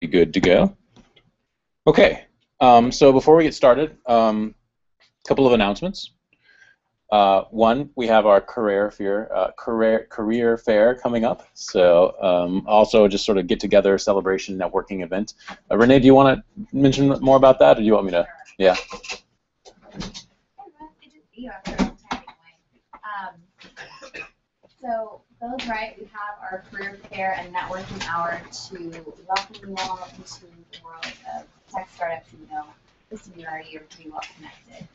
be good to go. Okay, so before we get started, a couple of announcements. One, we have our career fair coming up. So also just sort of get together celebration networking event. Renee, do you want to mention more about that, or do you want me to? Yeah. So Bill's right. We have our career fair and networking hour to welcome you all into the world of tech startups. You know, this of you already are pretty well connected.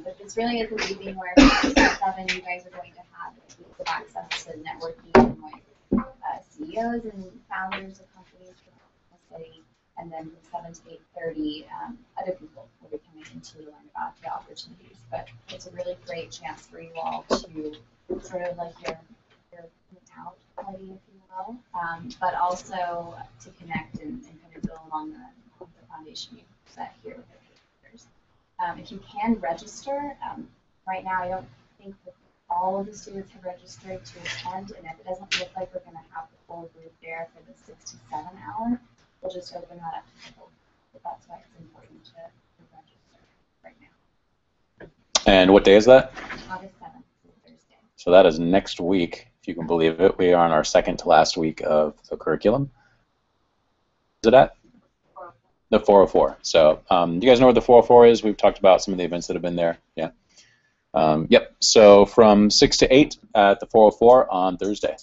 But this really is a meeting where from 6 to 7 you guys are going to have weeks of access to networking with CEOs and founders of companies for the study, and then from 7 to 8:30, other people will be coming in to learn about the opportunities. But it's a really great chance for you all to sort of like your out party, if you will, but also to connect and kind of build on the foundation you've set here with your peers. If you can register, right now I don't think that all of the students have registered to attend, and if it doesn't look like we're going to have the full group there for the 6 to 7 hour, we'll just open that up to people. But that's why it's important to register right now. And what day is that? August 7th, Thursday. So that is next week, if you can believe it. We are on our second to last week of the curriculum. Is it at? The 404. So you guys know what the 404 is? We've talked about some of the events that have been there. Yeah. Yep. So from 6 to 8 at the 404 on Thursday.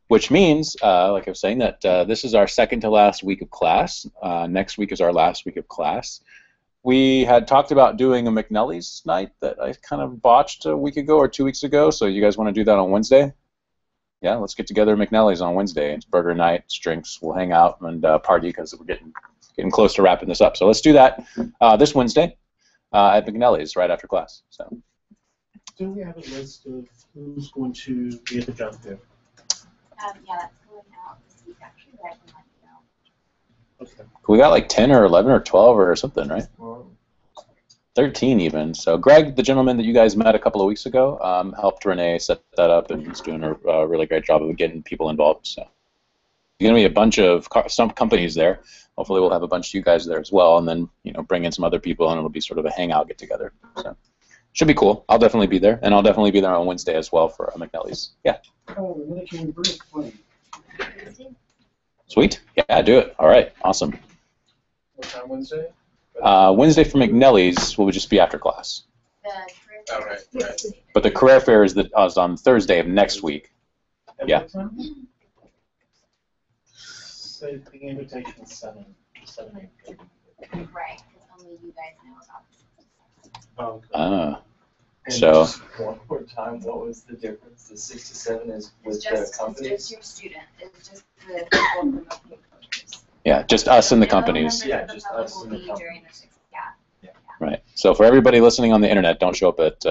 Which means, like I was saying, that this is our second to last week of class. Next week is our last week of class. We had talked about doing a McNelly's night that I kind of botched a week ago or 2 weeks ago. So you guys want to do that on Wednesday? Yeah, let's get together at McNelly's on Wednesday. It's burger night, it's drinks. We'll hang out and party because we're getting close to wrapping this up. So let's do that this Wednesday at McNelly's right after class. So. Do we have a list of who's going to be at the job fair? Yeah, that's going out this week actually, but I can let you know. Okay. We got like 10 or 11 or 12 or something, right? 13 even. So Greg, the gentleman that you guys met a couple of weeks ago, helped Renee set that up, and he's doing a really great job of getting people involved. So there's going to be a bunch of some companies there. Hopefully we'll have a bunch of you guys there as well, and then bring in some other people, and it'll be sort of a hangout get together. So should be cool. I'll definitely be there, and I'll definitely be there on Wednesday as well for McNelly's. Yeah. Oh, when can we bring it? Sweet. Yeah, do it. All right. Awesome. What time Wednesday? Wednesday for McNelly's will just be after class. Right. But the career fair is on Thursday of next week. Yeah. So the invitation is 7 8:30. Right, because only you guys know about this. Oh, Ah. And So. just one more time, what was the difference? The 6 to 7 is with It's the companies? just your student. It's just the people remotely coders. Yeah, just us and the companies. Yeah, just us and the during the 6, yeah. Right. So for everybody listening on the internet, don't show up at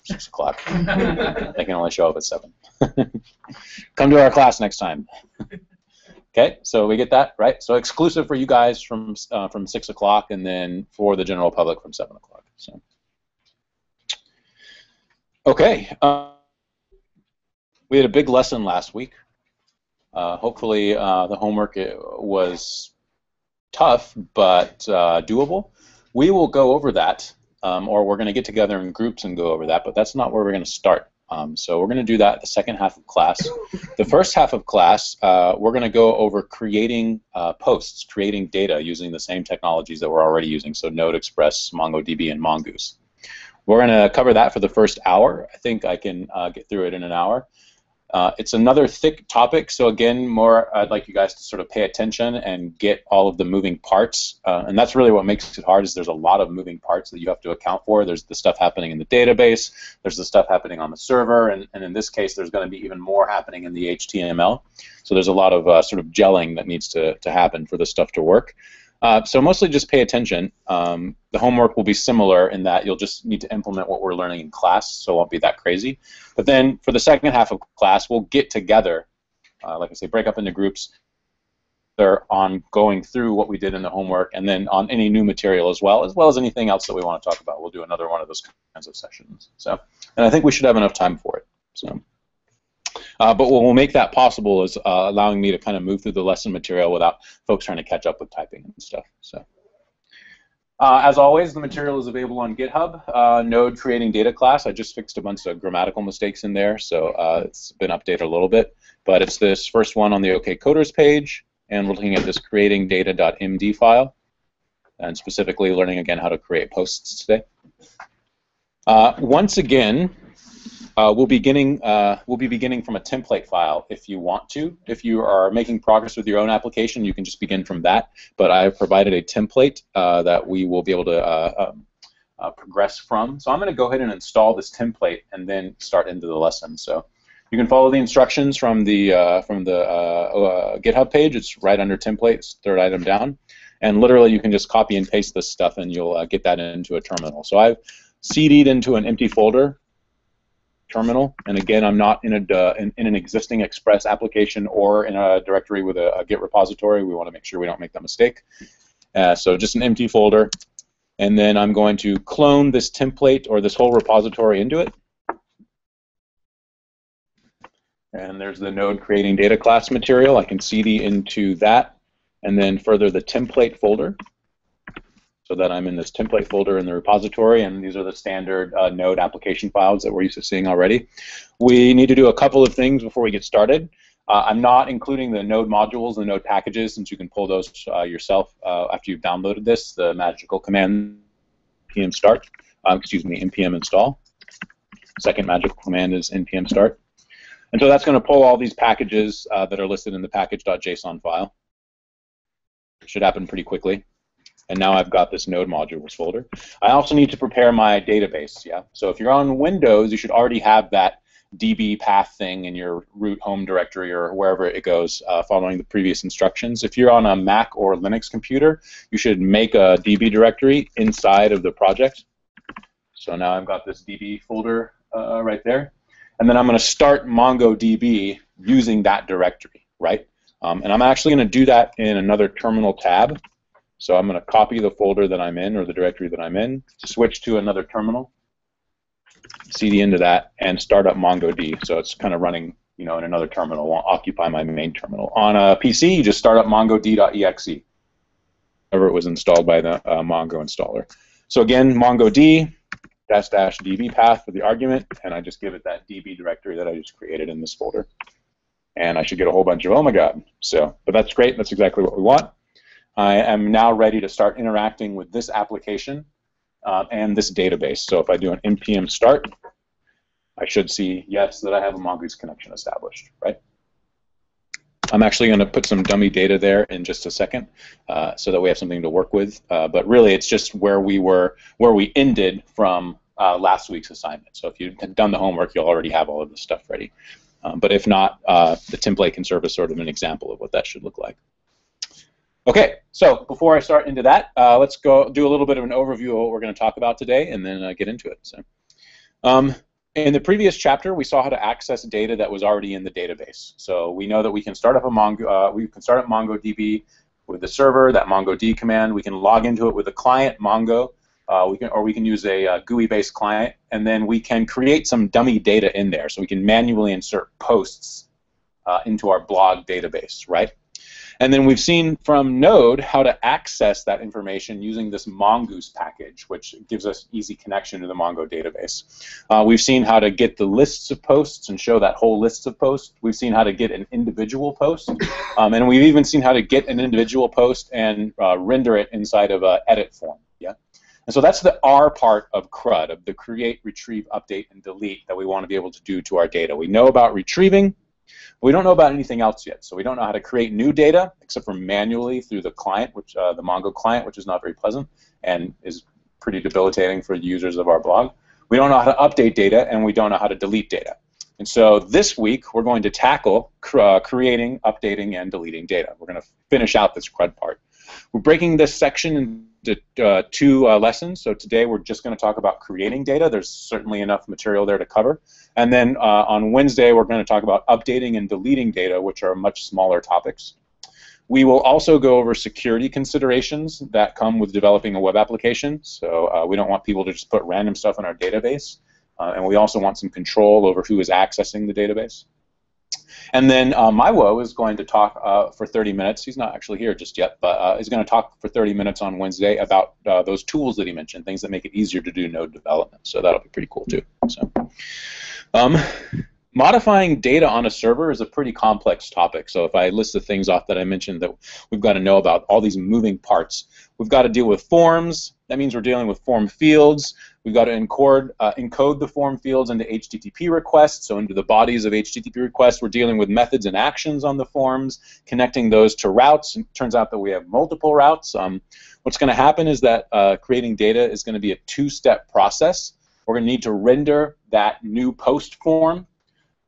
6 o'clock. They can only show up at 7. Come to our class next time. Okay, so we get that, right? So exclusive for you guys from 6 o'clock, and then for the general public from 7 o'clock. So. Okay. We had a big lesson last week. Hopefully the homework was tough but doable. We will go over that, or we're going to get together in groups and go over that, but that's not where we're going to start. So we're going to do that the second half of class. The first half of class, we're going to go over creating posts, creating data using the same technologies that we're already using, so Node, Express, MongoDB, and Mongoose. We're going to cover that for the first hour. I think I can get through it in an hour. It's another thick topic, so again, I'd like you guys to sort of pay attention and get all of the moving parts. And that's really what makes it hard, is there's a lot of moving parts that you have to account for. There's the stuff happening in the database, there's the stuff happening on the server, and in this case, there's going to be even more happening in the HTML. So there's a lot of sort of gelling that needs to happen for this stuff to work. So mostly just pay attention. The homework will be similar in that you'll just need to implement what we're learning in class, so it won't be that crazy. But then for the second half of class, we'll get together, like I say, break up into groups. They're on going through what we did in the homework, and then on any new material as well as anything else that we want to talk about. We'll do another one of those kinds of sessions. So, and I think we should have enough time for it. So, But what will make that possible is allowing me to kind of move through the lesson material without folks trying to catch up with typing and stuff. So, as always, the material is available on GitHub. Node creating data class. I just fixed a bunch of grammatical mistakes in there, so it's been updated a little bit. But it's this first one on the OK Coders page, and we're looking at this creating data.md file, and specifically learning again how to create posts today. Once again, we'll be beginning from a template file if you want to. If you are making progress with your own application, you can just begin from that. But I've provided a template that we will be able to progress from. So I'm going to go ahead and install this template and then start into the lesson. So you can follow the instructions from the GitHub page. It's right under templates, third item down. And literally, you can just copy and paste this stuff, and you'll get that into a terminal. So I've CD'd into an empty folder terminal, and again, I'm not in an existing Express application or in a directory with a Git repository. We want to make sure we don't make that mistake. So just an empty folder, and then I'm going to clone this template or this whole repository into it. And there's the node creating data class material. I can CD into that, and then further the template folder, so that I'm in this template folder in the repository, and these are the standard node application files that we're used to seeing already. We need to do a couple of things before we get started. I'm not including the node modules and node packages, since you can pull those yourself after you've downloaded this. The magical command npm start, npm install. Second magical command is npm start. And so that's going to pull all these packages that are listed in the package.json file. It should happen pretty quickly. And now I've got this node modules folder. I also need to prepare my database. Yeah. So if you're on Windows, you should already have that DB path thing in your root home directory or wherever it goes, following the previous instructions. If you're on a Mac or Linux computer, you should make a DB directory inside of the project. So now I've got this DB folder right there. And then I'm going to start MongoDB using that directory, right? And I'm actually going to do that in another terminal tab. So I'm going to copy the folder that I'm in, or the directory that I'm in, switch to another terminal, CD into that, and start up MongoDB. So it's kind of running, in another terminal, won't occupy my main terminal. On a PC, you just start up MongoD.exe, whenever it was installed by the Mongo installer. So again, MongoD --db path for the argument, and I just give it that DB directory that I just created in this folder. And I should get a whole bunch of, oh my god. But that's great. That's exactly what we want. I am now ready to start interacting with this application and this database. So if I do an npm start, I should see, yes, that I have a Mongoose connection established, right? I'm actually going to put some dummy data there in just a second so that we have something to work with. But really, it's just where we ended from last week's assignment. So if you've done the homework, you'll already have all of this stuff ready. But if not, the template can serve as sort of an example of what that should look like. Okay, so before I start into that, let's go do a little bit of an overview of what we're going to talk about today, and then get into it. So, in the previous chapter, we saw how to access data that was already in the database. So we know that we can start up MongoDB with the server, that MongoD command. We can log into it with a client, Mongo, we can use a GUI-based client, and then we can create some dummy data in there. So we can manually insert posts into our blog database, right? And then we've seen from Node how to access that information using this Mongoose package, which gives us easy connection to the Mongo database. We've seen how to get the lists of posts and show that whole list of posts. We've seen how to get an individual post. And we've even seen how to get an individual post and render it inside of an edit form. Yeah. And so that's the R part of CRUD, of the create, retrieve, update, and delete that we want to be able to do to our data. We know about retrieving. We don't know about anything else yet, so we don't know how to create new data except for manually through the client, which the Mongo client, which is not very pleasant and is pretty debilitating for the users of our blog. We don't know how to update data, and we don't know how to delete data. And so this week we're going to tackle creating, updating, and deleting data. We're going to finish out this CRUD part. We're breaking this section into two lessons. So today we're just going to talk about creating data. There's certainly enough material there to cover. And then on Wednesday we're going to talk about updating and deleting data, which are much smaller topics. We will also go over security considerations that come with developing a web application. So we don't want people to just put random stuff in our database. And we also want some control over who is accessing the database. And then Maiwo is going to talk for 30 minutes. He's not actually here just yet, but he's going to talk for 30 minutes on Wednesday about those tools that he mentioned, things that make it easier to do node development. So that'll be pretty cool too. So, modifying data on a server is a pretty complex topic. So if I list the things off that I mentioned that we've got to know about, all these moving parts, we've got to deal with forms. That means we're dealing with form fields. We've got to encode the form fields into HTTP requests, so into the bodies of HTTP requests. We're dealing with methods and actions on the forms, connecting those to routes. It turns out that we have multiple routes. What's going to happen is that creating data is going to be a two-step process. We're going to need to render that new post form,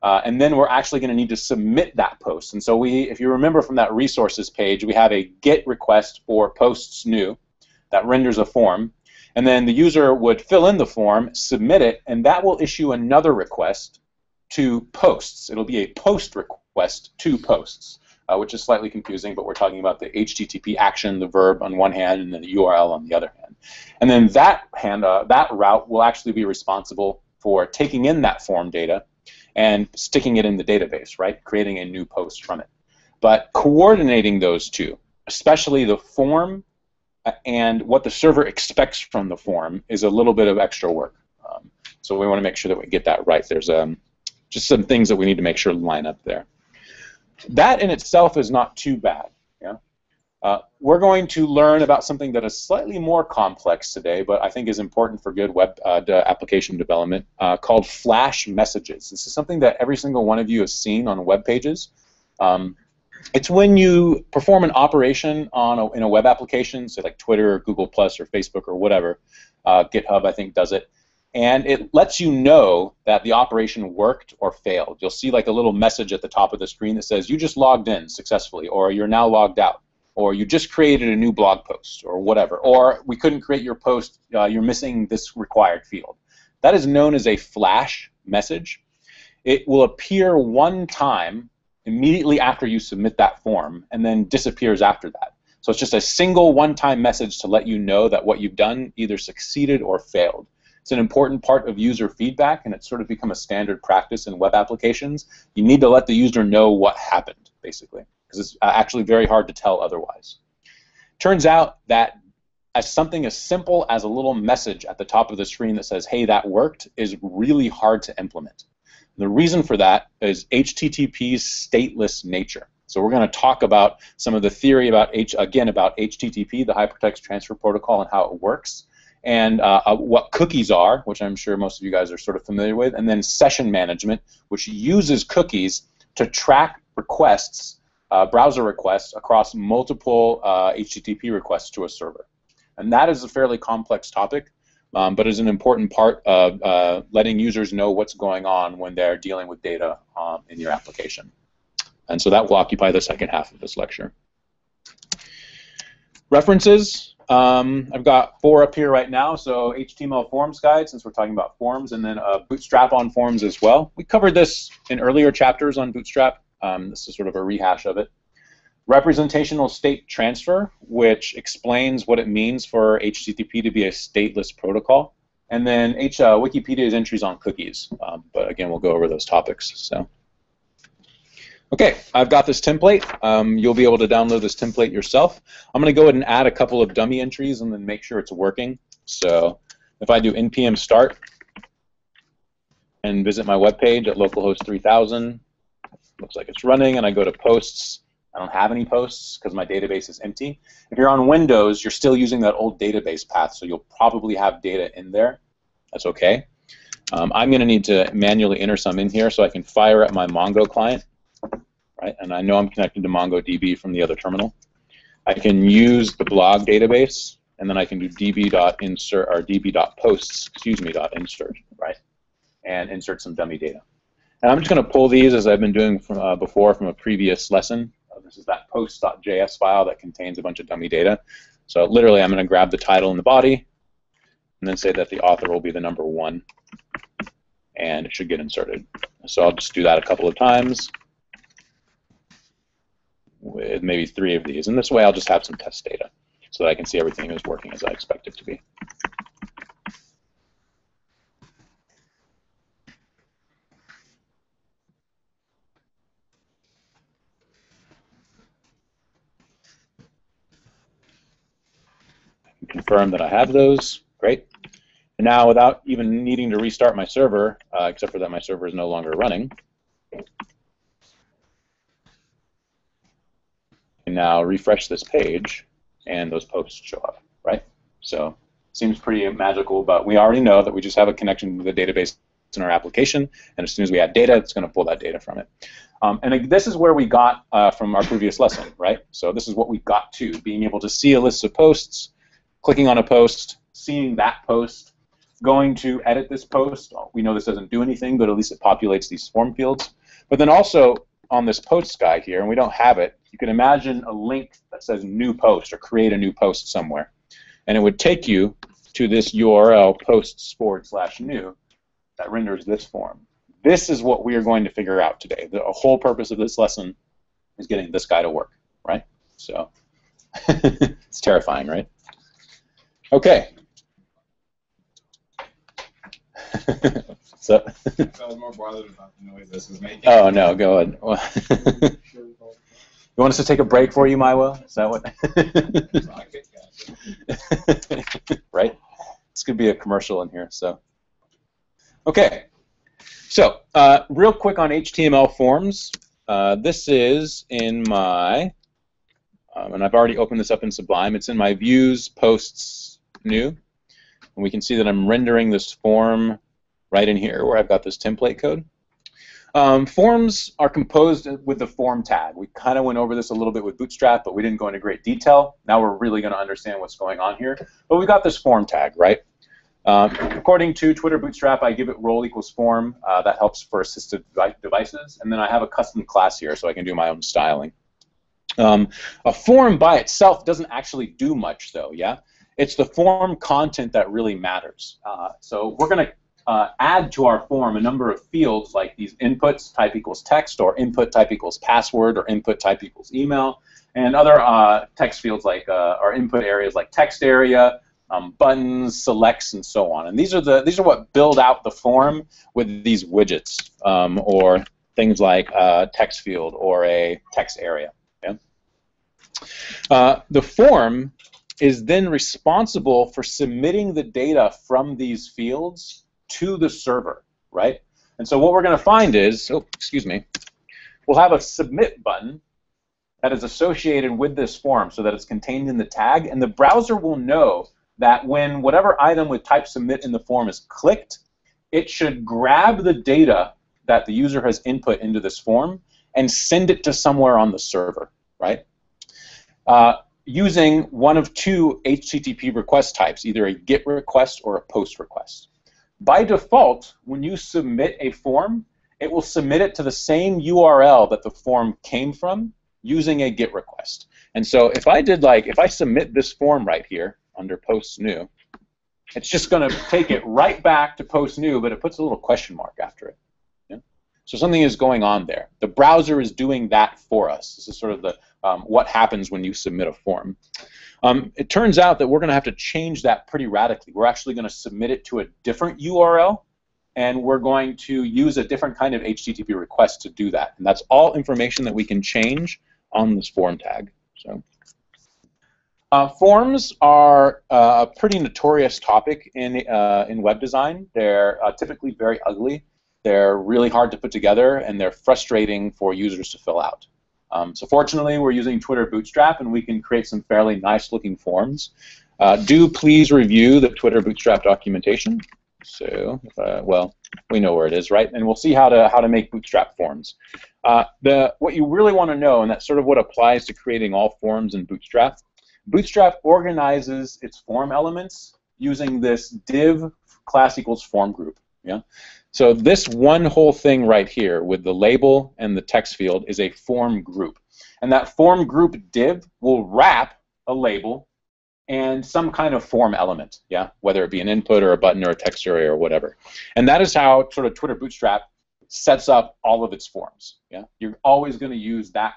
and then we're actually going to need to submit that post. And so if you remember from that resources page, we have a GET request for posts new that renders a form. And then the user would fill in the form, submit it, and that will issue another request to posts. It'll be a post request to posts, which is slightly confusing, but we're talking about the HTTP action, the verb on one hand, and then the URL on the other hand. And then that route will actually be responsible for taking in that form data and sticking it in the database, right? Creating a new post from it. But coordinating those two, especially the form and what the server expects from the form, is a little bit of extra work. So we want to make sure that we get that right. There's just some things that we need to make sure line up there. That in itself is not too bad. Yeah? We're going to learn about something that is slightly more complex today, but I think is important for good web application development, called flash messages. This is something that every single one of you has seen on web pages. It's when you perform an operation in a web application, say like Twitter or Google Plus or Facebook or whatever. GitHub, I think, does it. And it lets you know that the operation worked or failed. You'll see like a little message at the top of the screen that says, you just logged in successfully, or you're now logged out, or you just created a new blog post, or whatever. Or we couldn't create your post, you're missing this required field. That is known as a flash message. It will appear one time immediately after you submit that form, and then disappears after that. So it's just a single one-time message to let you know that what you've done either succeeded or failed. It's an important part of user feedback, and it's sort of become a standard practice in web applications. You need to let the user know what happened, basically, because it's actually very hard to tell otherwise. Turns out that something as simple as a little message at the top of the screen that says, hey, that worked, is really hard to implement. The reason for that is HTTP's stateless nature. So we're going to talk about some of the theory about HTTP, the Hypertext Transfer Protocol, and how it works, and what cookies are, which I'm sure most of you guys are sort of familiar with, and then session management, which uses cookies to track requests, browser requests, across multiple HTTP requests to a server. And that is a fairly complex topic. But is an important part of letting users know what's going on when they're dealing with data in your application. And so that will occupy the second half of this lecture. References. I've got 4 up here right now. So HTML forms guide, since we're talking about forms, and then Bootstrap on forms as well. We covered this in earlier chapters on Bootstrap. This is sort of a rehash of it. Representational state transfer, which explains what it means for HTTP to be a stateless protocol. And then Wikipedia's entries on cookies. But again, we'll go over those topics. So, okay, I've got this template. You'll be able to download this template yourself. I'm going to go ahead and add a couple of dummy entries and then make sure it's working. So if I do npm start and visit my web page at localhost 3000, looks like it's running, and I go to posts. I don't have any posts because my database is empty. If you're on Windows, you're still using that old database path, so you'll probably have data in there. That's okay. I'm going to need to manually enter some in here so I can fire at my Mongo client, right? And I know I'm connected to MongoDB from the other terminal. I can use the blog database, and then I can do db.insert or db.posts, .insert, right? And insert some dummy data. And I'm just going to pull these as I've been doing from, before from a previous lesson. This is that post.js file that contains a bunch of dummy data. So literally, I'm going to grab the title and the body, and then say that the author will be the number 1, and it should get inserted. So I'll just do that a couple of times with maybe 3 of these. And this way, I'll just have some test data so that I can see everything is working as I expect it to be. confirm that I have those. Great. And now, without even needing to restart my server, except for that my server is no longer running, and now refresh this page, and those posts show up, right? So seems pretty magical, but we already know that we just have a connection to the database in our application, and as soon as we add data, it's going to pull that data from it. And this is where we got from our previous lesson, right? So this is what we got to, being able to see a list of posts, clicking on a post, seeing that post, going to edit this post. We know this doesn't do anything, but at least it populates these form fields. But then also on this posts guy here, and we don't have it, you can imagine a link that says new post or create a new post somewhere. And it would take you to this URL posts/new that renders this form. This is what we are going to figure out today. The whole purpose of this lesson is getting this guy to work, right? So it's terrifying, right? Okay. So. I was more bothered about the noise this was making. Oh no, go ahead. You want us to take a break for you, Maiwo? Is that what? Right? This could be a commercial in here. So. Okay. So real quick on HTML forms. This is in my, and I've already opened this up in Sublime. It's in my views, posts, new. And we can see that I'm rendering this form right in here where I've got this template code. Forms are composed with the form tag. We kind of went over this a little bit with Bootstrap, but we didn't go into great detail. Now we're really going to understand what's going on here. But we got this form tag, right? According to Twitter Bootstrap, I give it role equals form. That helps for assisted devices. And then I have a custom class here so I can do my own styling. A form by itself doesn't actually do much, though, yeah? It's the form content that really matters. So we're going to add to our form a number of fields like these inputs, type equals text, or input type equals password, or input type equals email, and other text fields like or input areas like text area, buttons, selects, and so on. And these are what build out the form with these widgets or things like a text field or a text area. Okay? The form is then responsible for submitting the data from these fields to the server, right? And so what we're going to find is, oh, excuse me, we'll have a submit button that is associated with this form so that it's contained in the tag, and the browser will know that when whatever item with type submit in the form is clicked, it should grab the data that the user has input into this form and send it to somewhere on the server, right? Using one of two HTTP request types, either a GET request or a POST request. By default, when you submit a form, it will submit it to the same URL that the form came from using a GET request. And so if I submit this form right here under post new, it's just going to take it right back to post new, but it puts a little question mark after it. Yeah? So something is going on there. The browser is doing that for us. This is sort of the what happens when you submit a form. It turns out that we're going to have to change that pretty radically. We're actually going to submit it to a different URL, and we're going to use a different kind of HTTP request to do that. And that's all information that we can change on this form tag. So, forms are a pretty notorious topic in web design. They're typically very ugly. They're really hard to put together, and they're frustrating for users to fill out. So fortunately, we're using Twitter Bootstrap, and we can create some fairly nice-looking forms. Do please review the Twitter Bootstrap documentation. So, well, we know where it is, right? And we'll see how to make Bootstrap forms. What you really want to know, and that's sort of what applies to creating all forms in Bootstrap. Bootstrap organizes its form elements using this div class equals form group. Yeah. So this one whole thing right here with the label and the text field is a form group. And that form group div will wrap a label and some kind of form element, yeah, whether it be an input or a button or a text area or whatever. And that is how sort of Twitter Bootstrap sets up all of its forms. Yeah, you're always going to use that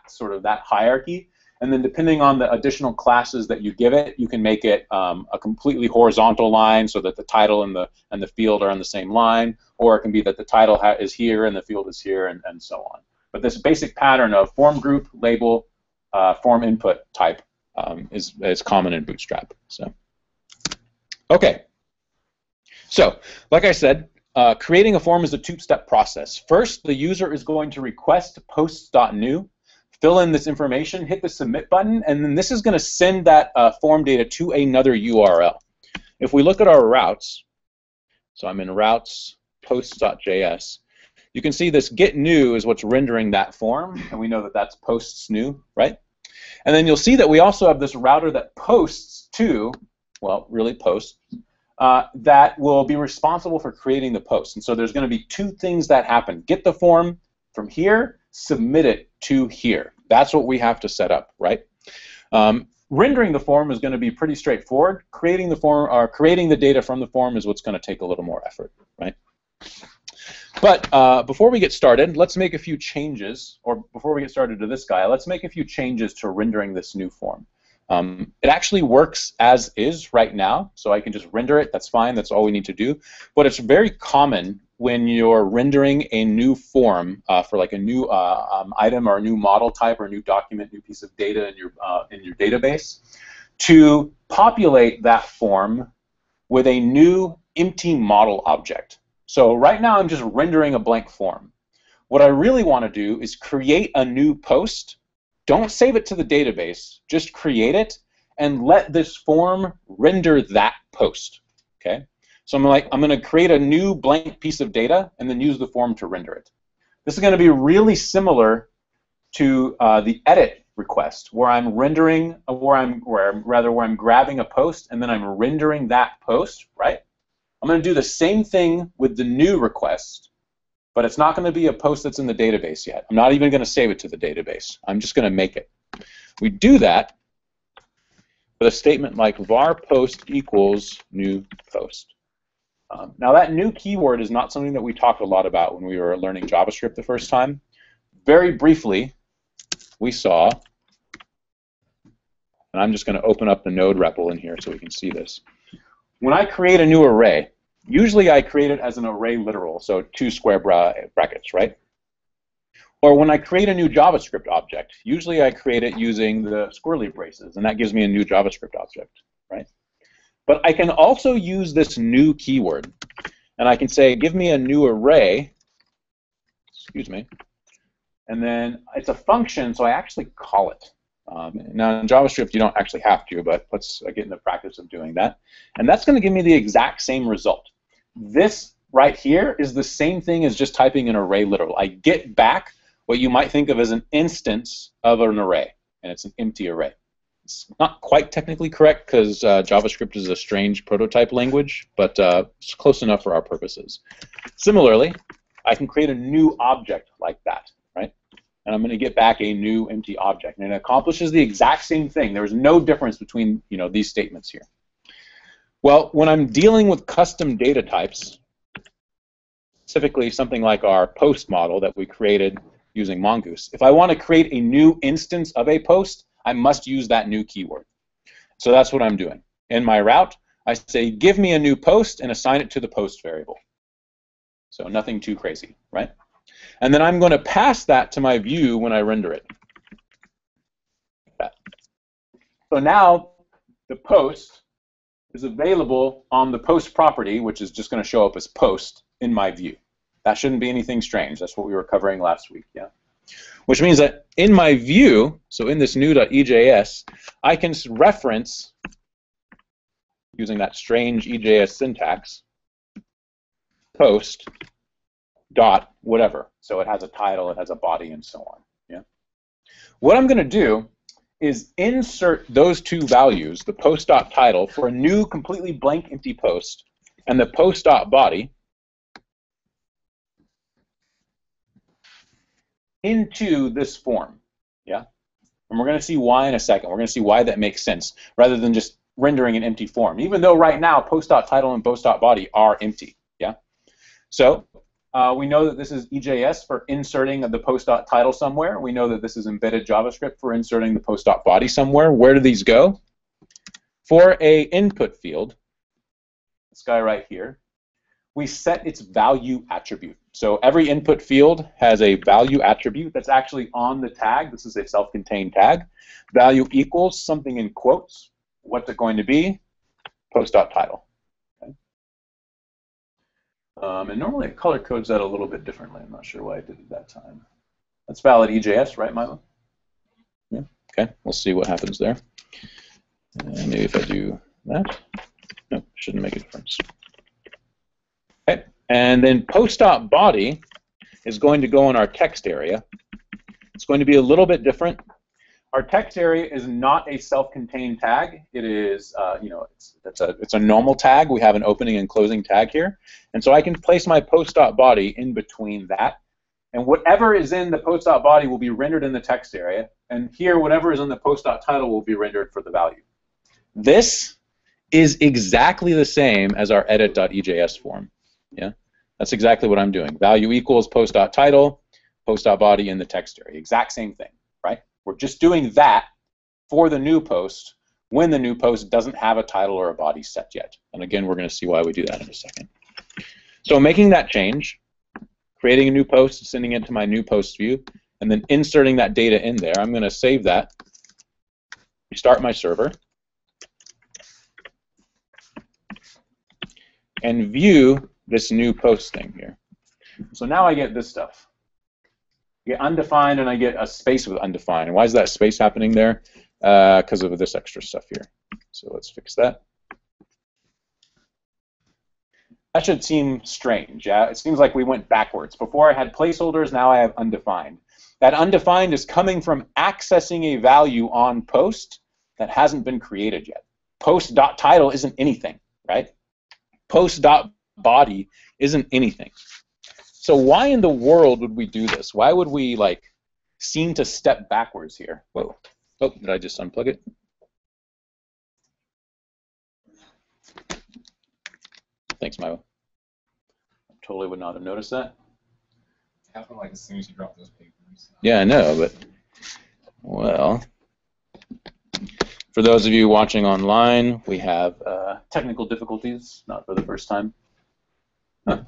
hierarchy, and then depending on the additional classes that you give it, you can make it a completely horizontal line so that the title and the field are on the same line, or it can be that the title is here and the field is here, and so on. But this basic pattern of form group, label, form input type is common in Bootstrap. So, Okay. So, like I said, creating a form is a two-step process. First, the user is going to request posts.new, fill in this information, hit the submit button, and then this is going to send that form data to another URL. If we look at our routes, so I'm in routes posts.js, you can see this get new is what's rendering that form, and we know that that's posts new, right? And then you'll see that we also have this router that posts to, well, really posts, that will be responsible for creating the post. And so there's going to be two things that happen. Get the form from here, submit it to here. That's what we have to set up, right? Rendering the form is going to be pretty straightforward. Creating the form or creating the data from the form is what's going to take a little more effort, right? But before we get started, let's make a few changes, or before we get started to this guy, let's make a few changes to rendering this new form. It actually works as is right now, so I can just render it. That's fine. That's all we need to do. But it's very common when you're rendering a new form for like a new item or a new model type or a new document, new piece of data in your database, to populate that form with a new empty model object. So right now I'm just rendering a blank form. What I really want to do is create a new post. Don't save it to the database. Just create it and let this form render that post. Okay? So I'm going to create a new blank piece of data and then use the form to render it. This is going to be really similar to the edit request, where I'm rendering, where I'm grabbing a post and then I'm rendering that post, right? I'm going to do the same thing with the new request, but it's not going to be a post that's in the database yet. I'm not even going to save it to the database. I'm just going to make it. We do that with a statement like var post equals new post. Now that new keyword is not something that we talked a lot about when we were learning JavaScript the first time. Very briefly, we saw, and I'm just going to open up the node REPL in here so we can see this. When I create a new array, usually I create it as an array literal, so 2 square brackets, right? Or when I create a new JavaScript object, usually I create it using the squirrely braces, and that gives me a new JavaScript object, right? But I can also use this new keyword, and I can say, give me a new array, excuse me, and then it's a function, so I actually call it. Now in JavaScript you don't actually have to, but let's get in the practice of doing that. And that's going to give me the exact same result. This right here is the same thing as just typing an array literal. I get back what you might think of as an instance of an array, and it's an empty array. It's not quite technically correct because JavaScript is a strange prototype language, but it's close enough for our purposes. Similarly, I can create a new object like that, right? And I'm going to get back a new empty object, and it accomplishes the exact same thing. There's no difference between these statements here. Well, when I'm dealing with custom data types, specifically something like our post model that we created using Mongoose, if I want to create a new instance of a post, I must use that new keyword. So that's what I'm doing. In my route, I say, give me a new post and assign it to the post variable. So nothing too crazy, right? And then I'm going to pass that to my view when I render it. So now the post is available on the post property, which is just going to show up as post in my view. That shouldn't be anything strange. That's what we were covering last week, yeah? Which means that in my view, so in this new.ejs, I can reference, using that strange EJS syntax, post dot whatever. So it has a title, it has a body, and so on. Yeah. What I'm going to do is insert those two values, the post.title for a new completely blank empty post, and the post.body into this form. Yeah. And we're going to see why in a second. We're going to see why that makes sense rather than just rendering an empty form, even though right now post.title and post.body are empty. Yeah. So we know that this is EJS for inserting the post.title somewhere. We know that this is embedded JavaScript for inserting the post.body somewhere. Where do these go? For a input field, this guy right here, we set its value attribute. So every input field has a value attribute that's actually on the tag. This is a self-contained tag. Value equals something in quotes. What's it going to be? Post.title. And normally it color codes that a little bit differently. I'm not sure why I did it that time. That's valid EJS, right, Milo? Yeah. Okay, we'll see what happens there. Maybe if I do that. No, shouldn't make a difference. Okay, and then post.body is going to go in our text area. It's going to be a little bit different. Our text area is not a self-contained tag. It is, it's a normal tag. We have an opening and closing tag here. And so I can place my post.body in between that. And whatever is in the post.body will be rendered in the text area. And here, whatever is in the post.title will be rendered for the value. This is exactly the same as our edit.ejs form. Yeah, that's exactly what I'm doing. Value equals post.title, post.body in the text area. Exact same thing, right? We're just doing that for the new post when the new post doesn't have a title or a body set yet. And again, we're going to see why we do that in a second. So making that change, creating a new post, sending it to my new post view, and then inserting that data in there. I'm going to save that, restart my server, and view this new post thing here. So now I get this stuff. I get undefined and I get a space with undefined. And why is that space happening there? Because of this extra stuff here. So let's fix that. That should seem strange, yeah? It seems like we went backwards. Before I had placeholders, now I have undefined. That undefined is coming from accessing a value on post that hasn't been created yet. Post.title isn't anything, right? Post.body isn't anything. So why in the world would we do this? Why would we like seem to step backwards here? Whoa. Oh, did I just unplug it? Thanks, Milo. Totally would not have noticed that. It happened like as soon as you dropped those papers. Yeah, I know, but well, for those of you watching online, we have technical difficulties, not for the first time. Huh.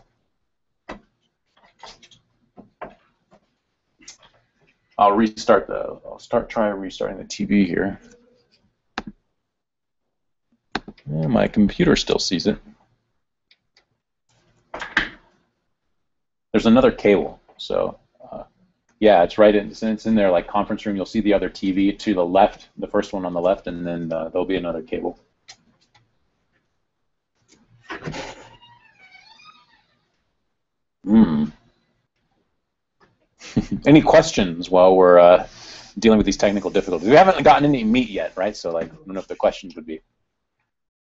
I'll try restarting the TV here. Yeah, my computer still sees it. There's another cable, so yeah, it's right in. It's in there like conference room. You'll see the other TV to the left, the first one on the left, and then there'll be another cable. Any questions while we're dealing with these technical difficulties? We haven't gotten any meat yet, right? So like, I don't know if the questions would be.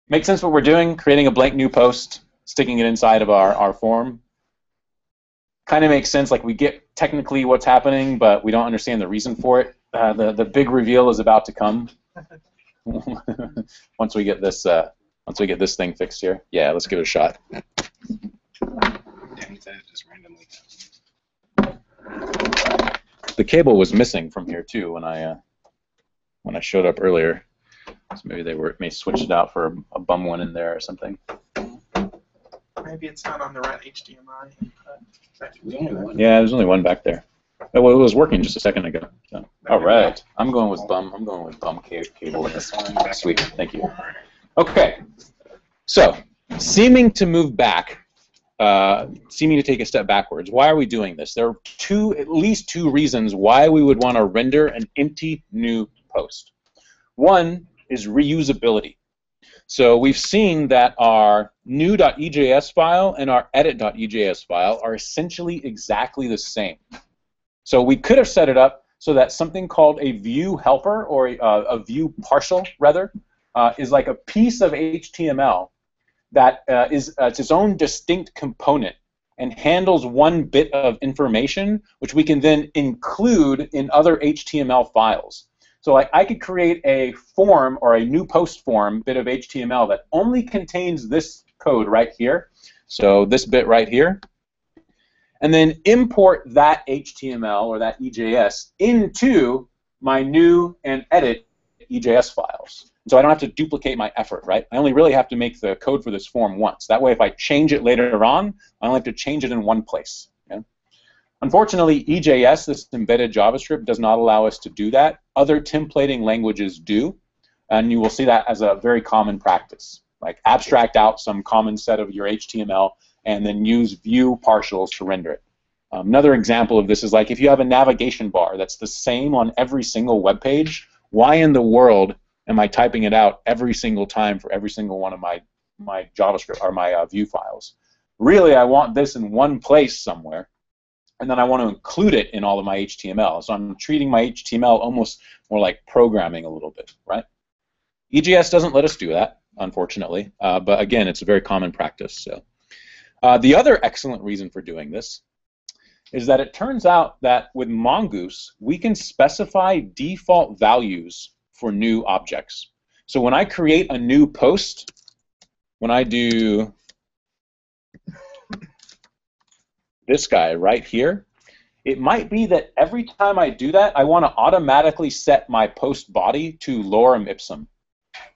Make sense what we're doing? Creating a blank new post, sticking it inside of our form. Kind of makes sense. Like we get technically what's happening, but we don't understand the reason for it. The big reveal is about to come once we get this thing fixed here. Yeah, let's give it a shot. Just randomly. The cable was missing from here too when I showed up earlier. So maybe they may switch it out for a bum one in there or something. Maybe it's not on the right HDMI input. Yeah, there's only one back there. Oh, well, it was working just a second ago. So. All right, I'm going with bum cable in this one. Sweet, thank you. Okay, so seeming to move back, seeming to take a step backwards. Why are we doing this? There are at least two reasons why we would want to render an empty new post. One is reusability. So we've seen that our new.ejs file and our edit.ejs file are essentially exactly the same. So we could have set it up so that something called a view helper, or a view partial, rather, is like a piece of HTML that is its own distinct component and handles one bit of information, which we can then include in other HTML files. So like I could create a form or a new post form bit of HTML that only contains this code right here, so this bit right here, and then import that HTML or that EJS into my new and edit EJS files. So I don't have to duplicate my effort, right? I only really have to make the code for this form once. That way if I change it later on, I only have to change it in one place. Okay? Unfortunately, EJS, this embedded JavaScript, does not allow us to do that. Other templating languages do, and you will see that as a very common practice. Like abstract out some common set of your HTML and then use view partials to render it. Another example of this is like if you have a navigation bar that's the same on every single web page, why in the world am I typing it out every single time for every single one of my JavaScript or my view files? Really, I want this in one place somewhere, and then I want to include it in all of my HTML. So I'm treating my HTML almost more like programming a little bit, right? EJS doesn't let us do that, unfortunately, but again, it's a very common practice. So the other excellent reason for doing this is that it turns out that with Mongoose, we can specify default values for new objects. So when I create a new post, when I do this guy right here, it might be that every time I do that, I want to automatically set my post body to lorem ipsum,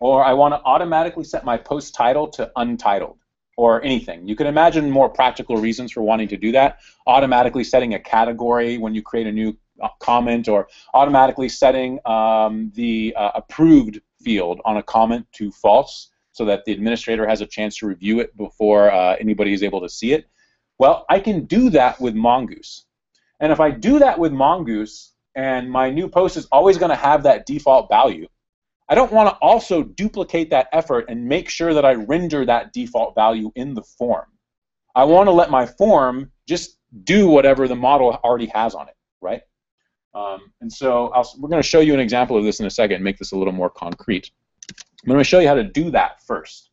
or I want to automatically set my post title to untitled, or anything. You can imagine more practical reasons for wanting to do that. Automatically setting a category when you create a new comment, or automatically setting the approved field on a comment to false so that the administrator has a chance to review it before anybody is able to see it. Well, I can do that with Mongoose. And if I do that with Mongoose, and my new post is always going to have that default value, I don't want to also duplicate that effort and make sure that I render that default value in the form. I want to let my form just do whatever the model already has on it, right? And so we're going to show you an example of this in a second and make this a little more concrete. I'm going to show you how to do that first.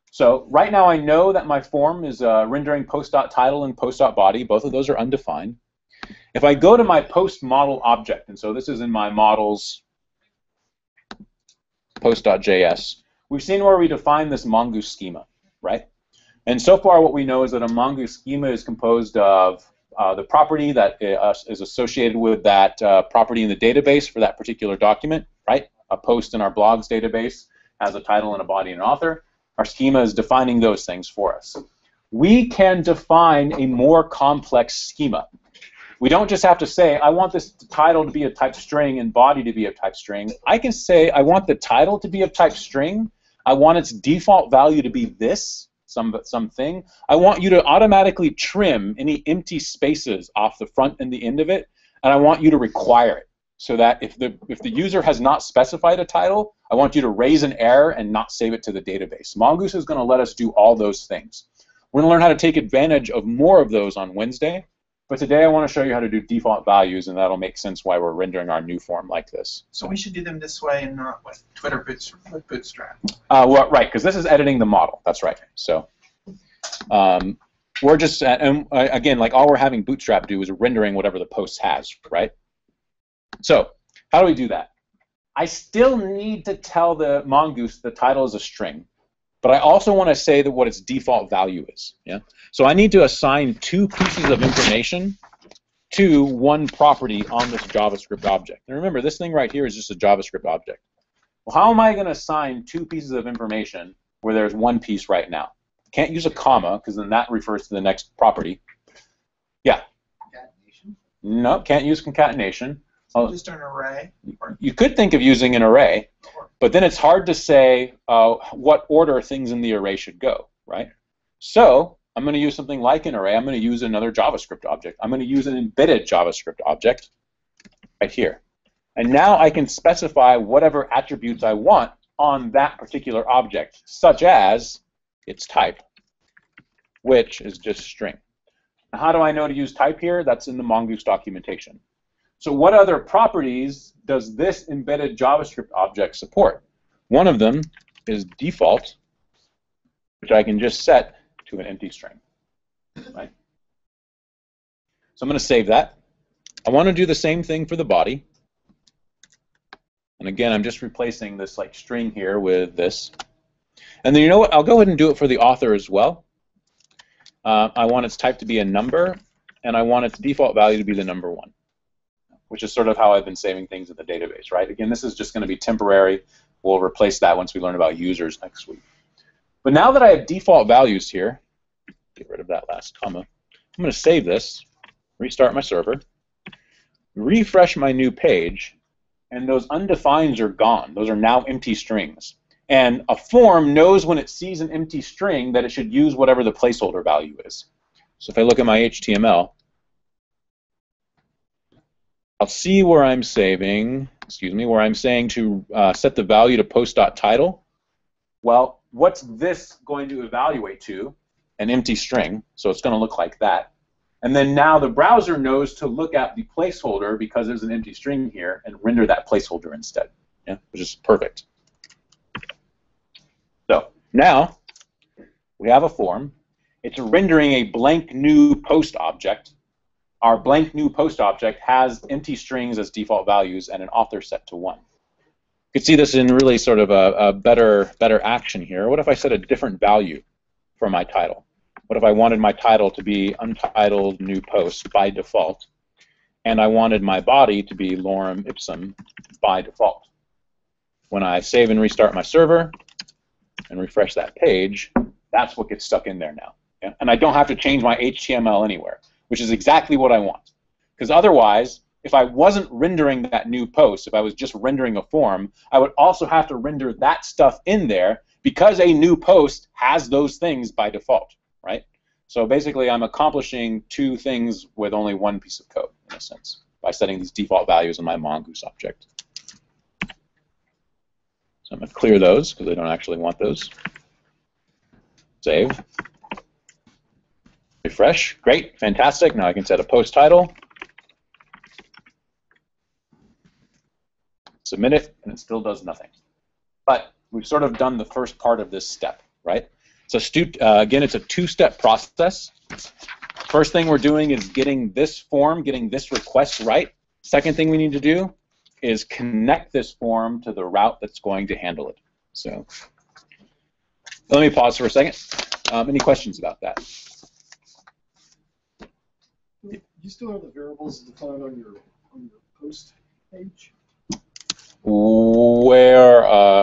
So right now I know that my form is rendering post.title and post.body. Both of those are undefined. If I go to my post model object, and so this is in my models post.js, we've seen where we define this Mongoose schema, right? And so far what we know is that a Mongoose schema is composed of the property that is associated with that property in the database for that particular document, right? A post in our blogs database has a title and a body and an author. Our schema is defining those things for us. We can define a more complex schema. We don't just have to say, I want this title to be of type string and body to be of type string. I can say, I want the title to be of type string. I want its default value to be this, something. I want you to automatically trim any empty spaces off the front and the end of it, and I want you to require it. So that if the user has not specified a title, I want you to raise an error and not save it to the database. Mongoose is going to let us do all those things. We're going to learn how to take advantage of more of those on Wednesday. But today I want to show you how to do default values, and that'll make sense why we're rendering our new form like this. So we should do them this way and not with Twitter Bootstrap. Well, right, because this is editing the model. That's right. So we're just, again, like all we're having Bootstrap do is rendering whatever the post has, right? So how do we do that? I still need to tell the Mongoose the title is a string, but I also want to say that what its default value is. Yeah. So I need to assign two pieces of information to one property on this JavaScript object. And remember, this thing right here is just a JavaScript object. Well, how am I going to assign two pieces of information where there's one piece right now? Can't use a comma, because then that refers to the next property. Yeah? Concatenation? No, can't use concatenation. Just an array. You could think of using an array, but then it's hard to say what order things in the array should go, right? So I'm going to use something like an array. I'm going to use another JavaScript object. I'm going to use an embedded JavaScript object right here. And now I can specify whatever attributes I want on that particular object, such as its type, which is just string. Now, how do I know to use type here? That's in the Mongoose documentation. So what other properties does this embedded JavaScript object support? One of them is default, which I can just set to an empty string. Right? So I'm going to save that. I want to do the same thing for the body. And again, I'm just replacing this like string here with this. And then you know what? I'll go ahead and do it for the author as well. I want its type to be a number, and I want its default value to be the number 1. Which is sort of how I've been saving things in the database, right? Again, this is just going to be temporary. We'll replace that once we learn about users next week. But now that I have default values here, get rid of that last comma, I'm going to save this, restart my server, refresh my new page, and those undefineds are gone. Those are now empty strings. And a form knows when it sees an empty string that it should use whatever the placeholder value is. So if I look at my HTML, I'll see where I'm saving, where I'm saying to set the value to post.title. Well, what's this going to evaluate to? An empty string, so it's going to look like that. And then now the browser knows to look at the placeholder because there's an empty string here and render that placeholder instead, which is perfect. So now we have a form. It's rendering a blank new post object. Our blank new post object has empty strings as default values and an author set to 1. You can see this in really sort of a better action here. What if I set a different value for my title? What if I wanted my title to be untitled new post by default, and I wanted my body to be lorem ipsum by default? When I save and restart my server and refresh that page, that's what gets stuck in there now. And I don't have to change my HTML anywhere, which is exactly what I want. Because otherwise, if I wasn't rendering that new post, if I was just rendering a form, I would also have to render that stuff in there because a new post has those things by default, right? So basically, I'm accomplishing two things with only one piece of code, in a sense, by setting these default values in my Mongoose object. So I'm going to clear those because I don't actually want those. Save. Refresh. Great. Fantastic. Now I can set a post title. Submit it, and it still does nothing. But we've sort of done the first part of this step, right? So again, it's a two-step process. First thing we're doing is getting this form, getting this request right. Second thing we need to do is connect this form to the route that's going to handle it. So let me pause for a second. Any questions about that? You still have the variables defined on your post page? Where?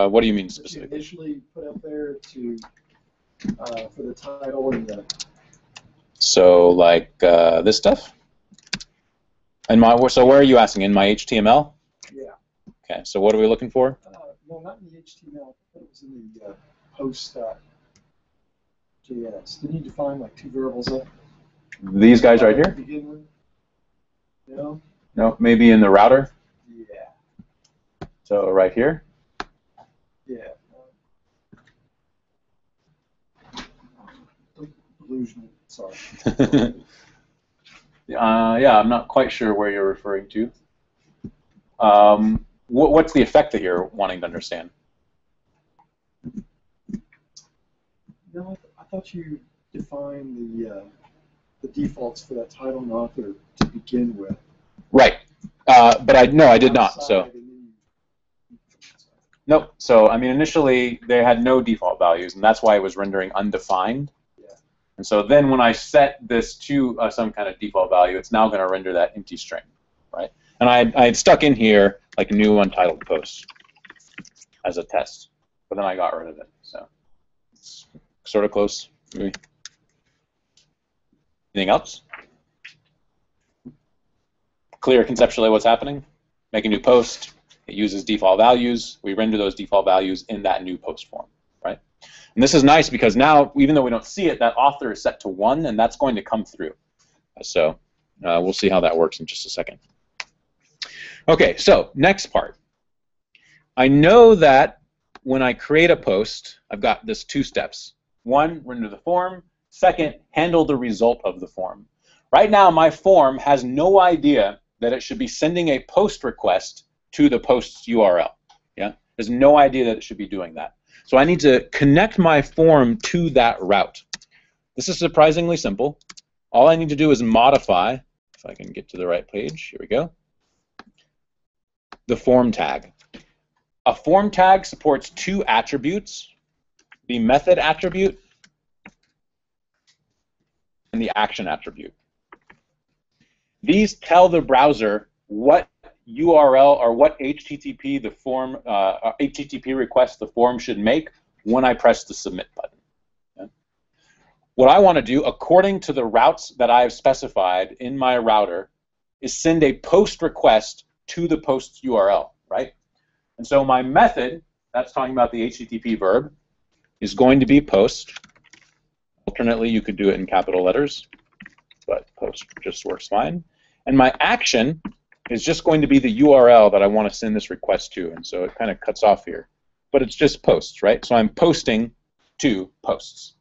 What do you mean specifically? You initially put up there to for the title and the. So like this stuff? So where are you asking? In my HTML? Yeah. Okay. So what are we looking for? No, not in the HTML. It was in the post.js. Didn't you define like two variables there? These guys right here? Begin with? No. No, maybe in the router. Yeah. So right here. Yeah. Illusion. Sorry. Yeah, I'm not quite sure where you're referring to. What's the effect that you're wanting to understand? No, I thought you defined the defaults for that title and author to begin with. Right. But I did not. So. Nope. So I mean, initially they had no default values, and that's why it was rendering undefined. Yeah. And so then when I set this to some kind of default value, it's now going to render that empty string, right? And I had stuck in here like new untitled post as a test, but then I got rid of it. So it's sort of close. Maybe. Anything else? Clear conceptually what's happening? Make a new post. It uses default values. We render those default values in that new post form, right? And this is nice because now, even though we don't see it, that author is set to 1, and that's going to come through. So we'll see how that works in just a second. Okay, so next part. I know that when I create a post, I've got this 2 steps. 1, render the form. 2nd, handle the result of the form. Right now, my form has no idea that it should be sending a post request to the post's URL. Yeah, there's no idea that it should be doing that. So I need to connect my form to that route. This is surprisingly simple. All I need to do is modify, if I can get to the right page, here we go, the form tag. A form tag supports 2 attributes, the method attribute and the action attribute. These tell the browser what URL or what HTTP the form HTTP request the form should make when I press the submit button. Okay? What I want to do, according to the routes that I have specified in my router, is send a post request to the post's URL, right? And so my method that's talking about the HTTP verb, is going to be post. Alternately, you could do it in capital letters, but post just works fine. And my action is just going to be the URL that I want to send this request to, and so it kind of cuts off here. But it's just posts, right? So I'm posting to posts.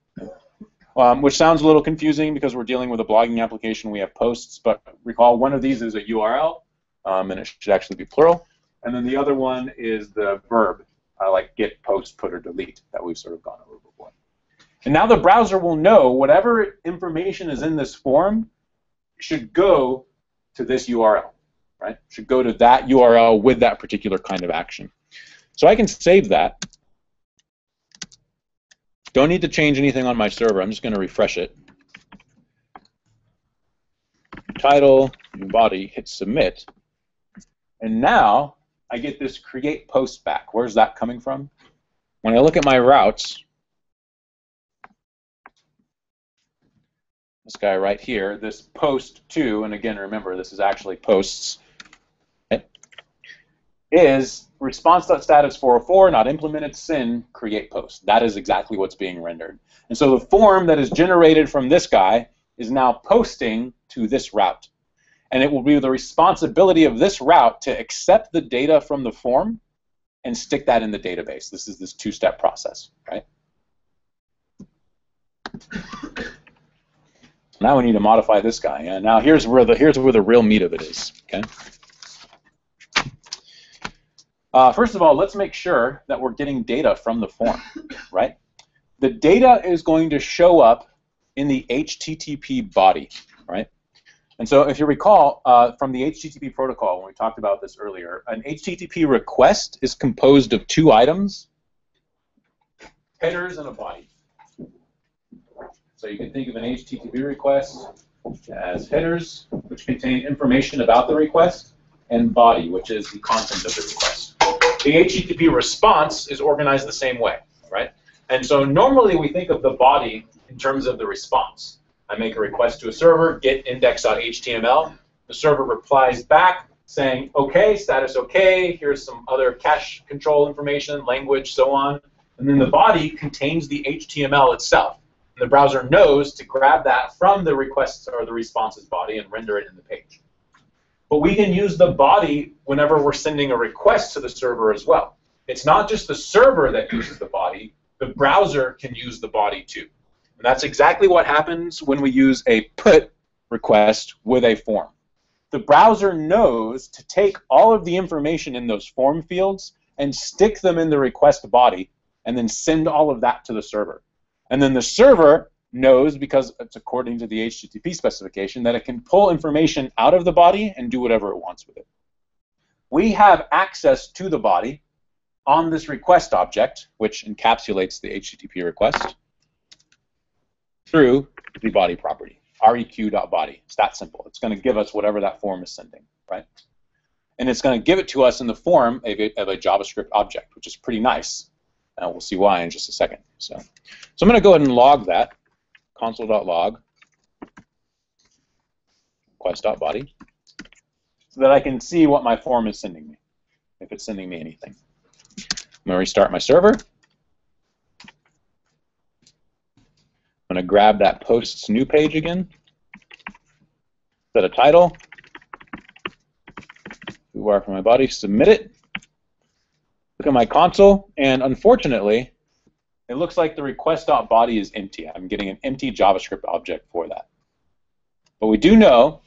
Which sounds a little confusing because we're dealing with a blogging application. We have posts, but recall one of these is a URL, and it should actually be plural. And then the other one is the verb, like get, post, put, or delete, that we've sort of gone over before. And now the browser will know whatever information is in this form should go to this URL, right? Should go to that URL with that particular kind of action. So I can save that. Don't need to change anything on my server. I'm just going to refresh it. Title, new body, hit submit. And now I get this create post back. Where's that coming from? When I look at my routes, this guy right here, this post to, and again, remember, this is actually posts, is response.status 404, not implemented, sin, create post. That is exactly what's being rendered. And so the form that is generated from this guy is now posting to this route. And it will be the responsibility of this route to accept the data from the form and stick that in the database. This is this two-step process, right? Now we need to modify this guy. And now here's where the real meat of it is, okay? First of all, let's make sure that we're getting data from the form, right? The data is going to show up in the HTTP body, right? And so if you recall from the HTTP protocol, when we talked about this earlier, an HTTP request is composed of two items, headers and a body. So you can think of an HTTP request as headers, which contain information about the request, and body, which is the content of the request. The HTTP response is organized the same way, right? And so normally we think of the body in terms of the response. I make a request to a server, get index.html. The server replies back saying, OK, status OK, here's some other cache control information, language, so on. And then the body contains the HTML itself. And the browser knows to grab that from the request or the response's body and render it in the page. But we can use the body whenever we're sending a request to the server as well. It's not just the server that uses the body. The browser can use the body too. And that's exactly what happens when we use a put request with a form. The browser knows to take all of the information in those form fields and stick them in the request body and then send all of that to the server. And then the server knows, because it's according to the HTTP specification, that it can pull information out of the body and do whatever it wants with it. We have access to the body on this request object, which encapsulates the HTTP request, through the body property, Req.body. It's that simple. It's going to give us whatever that form is sending, right? And it's going to give it to us in the form of a JavaScript object, which is pretty nice. We'll see why in just a second. So I'm going to go ahead and log that. Console.log request.body, so that I can see what my form is sending me, if it's sending me anything. I'm going to restart my server. I'm going to grab that post's new page again, set a title, URL for my body, submit it. Look at my console, and unfortunately, it looks like the request.body is empty. I'm getting an empty JavaScript object for that. But we do know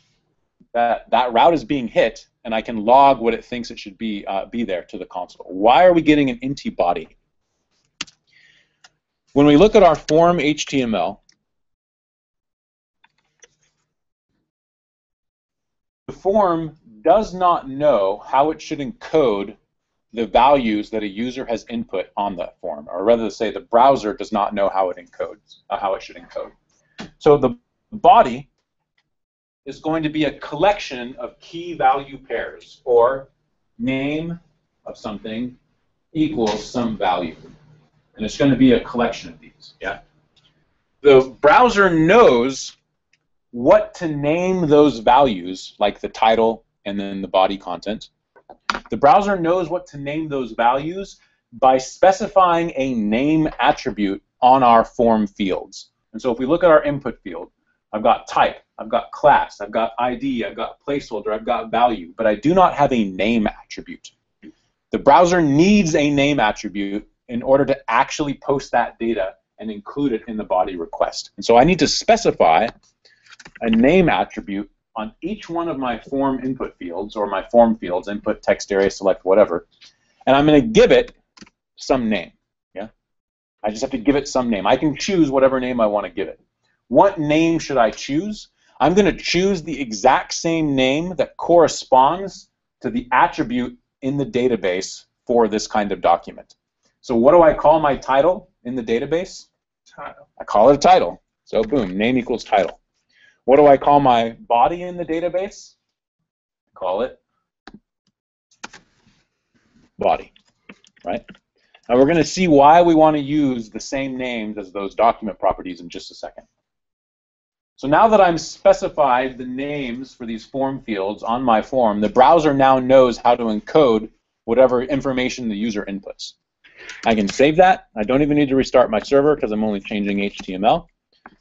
that that route is being hit, and I can log what it thinks it should be there to the console. Why are we getting an empty body? When we look at our form HTML, the form does not know how it should encode the values that a user has input on that form, or rather to say the browser does not know how it encodes, how it should encode. So the body is going to be a collection of key value pairs, or name of something equals some value. And it's going to be a collection of these, yeah? The browser knows what to name those values, like the title and then the body content. The browser knows what to name those values by specifying a name attribute on our form fields. And so if we look at our input field, I've got type, I've got class, I've got ID, I've got placeholder, I've got value, but I do not have a name attribute. The browser needs a name attribute in order to actually post that data and include it in the body request. And so I need to specify a name attribute on each one of my form input fields, or my form fields, input, text area, select, whatever, and I'm going to give it some name. Yeah, I just have to give it some name. I can choose whatever name I want to give it. What name should I choose? I'm going to choose the exact same name that corresponds to the attribute in the database for this kind of document. So what do I call my title in the database? Title. I call it a title. So boom, name equals title. What do I call my body in the database? Call it body, right? Now we're going to see why we want to use the same names as those document properties in just a second. So now that I'm specified the names for these form fields on my form, the browser now knows how to encode whatever information the user inputs. I can save that. I don't even need to restart my server because I'm only changing HTML.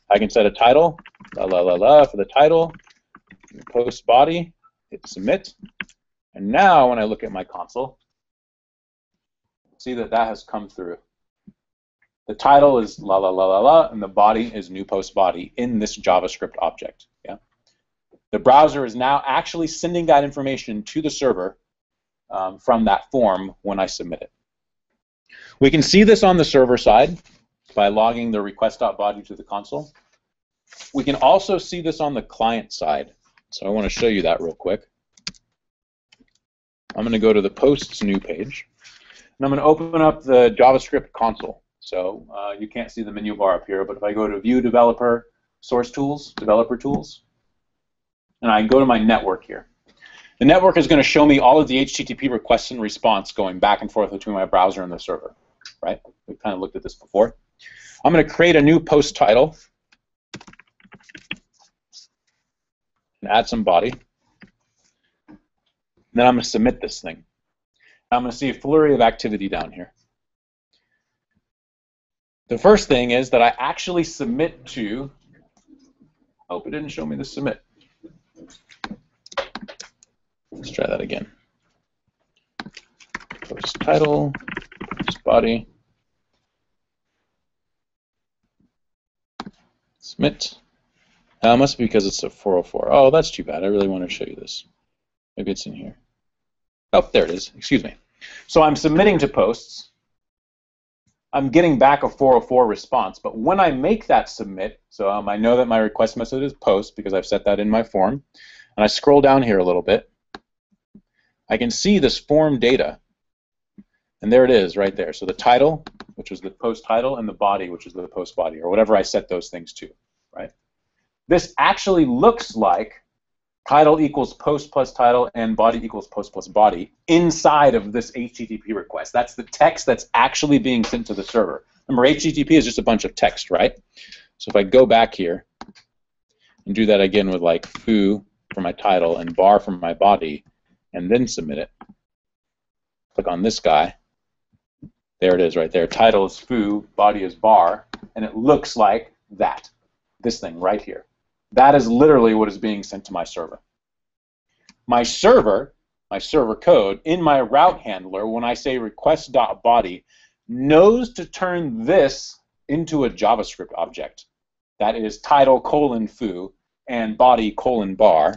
I can set a title, for the title, post body, hit submit, and now when I look at my console, see that that has come through. The title is and the body is new post body in this JavaScript object. Yeah. The browser is now actually sending that information to the server from that form when I submit it. We can see this on the server side by logging the request.body to the console. We can also see this on the client side. So I want to show you that real quick. I'm going to go to the posts new page, and I'm going to open up the JavaScript console. So you can't see the menu bar up here, but if I go to View Developer, Source Tools, Developer Tools, and I go to my network here, the network is going to show me all of the HTTP requests and response going back and forth between my browser and the server. Right? We've kind of looked at this before. I'm going to create a new post title and add some body. And then I'm going to submit this thing. I'm going to see a flurry of activity down here. The first thing is that I actually submit to, oh, it didn't show me the submit. Let's try that again. Post title, post body, submit. Now it must be because it's a 404. Oh, that's too bad. I really want to show you this. Maybe it's in here. Oh, there it is. Excuse me. So I'm submitting to posts. I'm getting back a 404 response, but when I make that submit, so I know that my request method is post because I've set that in my form, and I scroll down here a little bit, I can see this form data, and there it is right there. So the title, which was the post title, and the body, which is the post body, or whatever I set those things to, right? This actually looks like title equals post plus title and body equals post plus body inside of this HTTP request. That's the text that's actually being sent to the server. Remember, HTTP is just a bunch of text, right? So if I go back here and do that again with like foo for my title and bar for my body and then submit it, click on this guy. There it is right there. Title is foo, body is bar, and it looks like that, this thing right here. That is literally what is being sent to my server. My server code, in my route handler, when I say request.body, knows to turn this into a JavaScript object. That is title colon foo and body colon bar,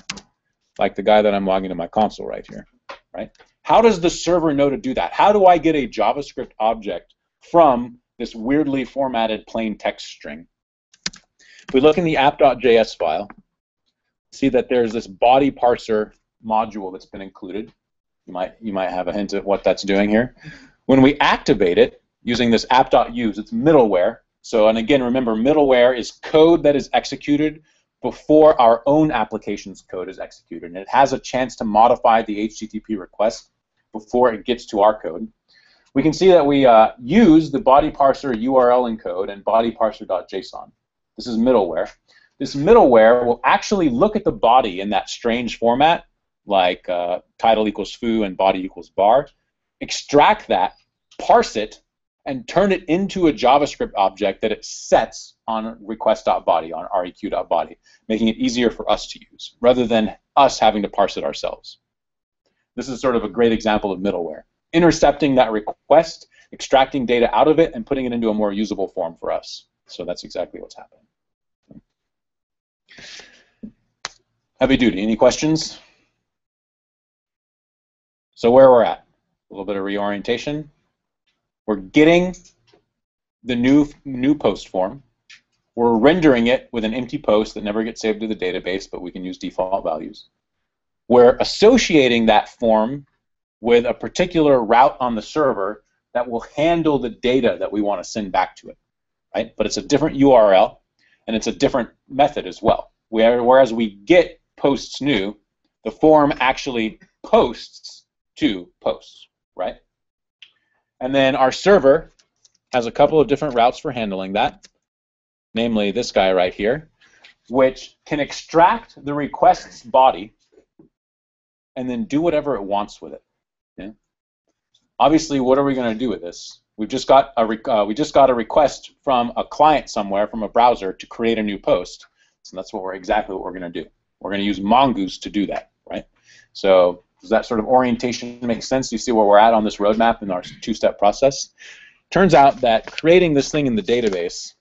like the guy that I'm logging to my console right here. Right? How does the server know to do that? How do I get a JavaScript object from this weirdly formatted plain text string? If we look in the app.js file, see that there's this body parser module that's been included. You might have a hint at what that's doing here. When we activate it using this app.use, it's middleware. So, and again, remember, middleware is code that is executed before our own application's code is executed, and it has a chance to modify the HTTP request before it gets to our code. We can see that we use the body parser URL encode and body parser.json. This is middleware. This middleware will actually look at the body in that strange format, like title equals foo and body equals bar, extract that parse it, and turn it into a JavaScript object that it sets on request.body, on req.body, making it easier for us to use, rather than us having to parse it ourselves. This is sort of a great example of middleware. Intercepting that request, extracting data out of it, and putting it into a more usable form for us. So that's exactly what's happening. Heavy duty, any questions? So where we're at, a little bit of reorientation. We're getting the new post form. We're rendering it with an empty post that never gets saved to the database, but we can use default values. We're associating that form with a particular route on the server that will handle the data that we want to send back to it, right? But it's a different URL, and it's a different method as well. Whereas we get posts new, the form actually posts to posts, right? And then our server has a couple of different routes for handling that, namely this guy right here, which can extract the request's body and then do whatever it wants with it. Yeah? Obviously, what are we going to do with this? We just got a request from a client somewhere, from a browser, to create a new post. So that's exactly what we're going to do. We're going to use Mongoose to do that, right? So does that sort of orientation make sense? You see where we're at on this roadmap in our two-step process? Turns out that creating this thing in the database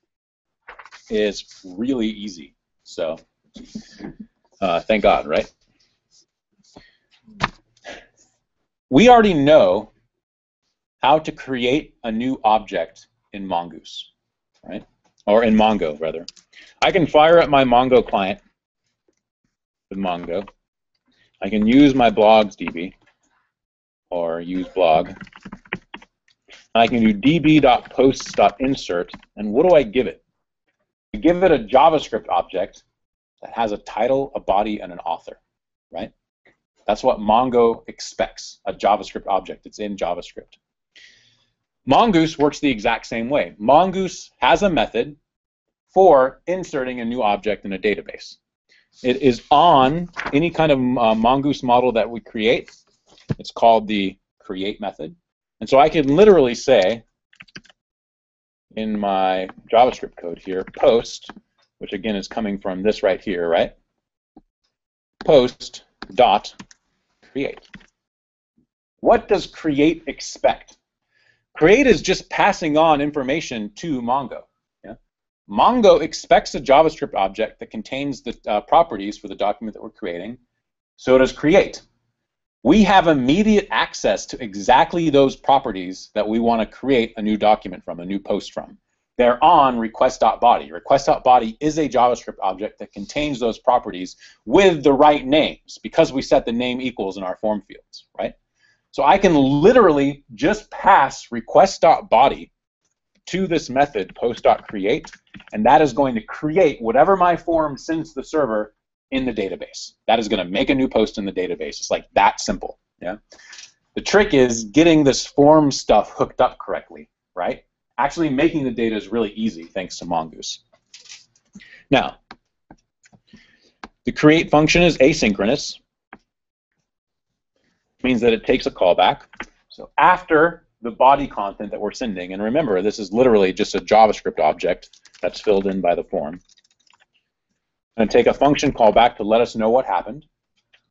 is really easy. So thank God, right? We already know how to create a new object in Mongoose, right? Or in Mongo, rather. I can fire up my Mongo client with Mongo. I can use my blogs DB, or use blog. I can do db.posts.insert, and what do I give it? I give it a JavaScript object that has a title, a body, and an author, right? That's what Mongo expects, a JavaScript object. It's in JavaScript. Mongoose works the exact same way. Mongoose has a method for inserting a new object in a database. It is on any kind of Mongoose model that we create. It's called the create method. And so I can literally say in my JavaScript code here, post, which again is coming from this right here, right? Post dot create. What does create expect? Create is just passing on information to Mongo. Yeah? Mongo expects a JavaScript object that contains the properties for the document that we're creating. So does create. We have immediate access to exactly those properties that we want to create a new document from, a new post from. They're on request.body. Request.body is a JavaScript object that contains those properties with the right names, because we set the name equals in our form fields, right? So I can literally just pass request.body to this method, post.create, and that is going to create whatever my form sends to the server in the database. That is going to make a new post in the database. It's like that simple. Yeah. The trick is getting this form stuff hooked up correctly, right? Actually making the data is really easy thanks to Mongoose. Now, the create function is asynchronous. It means that it takes a callback. So after the body content that we're sending, and remember, this is literally just a JavaScript object that's filled in by the form. I'm going to take a function callback to let us know what happened.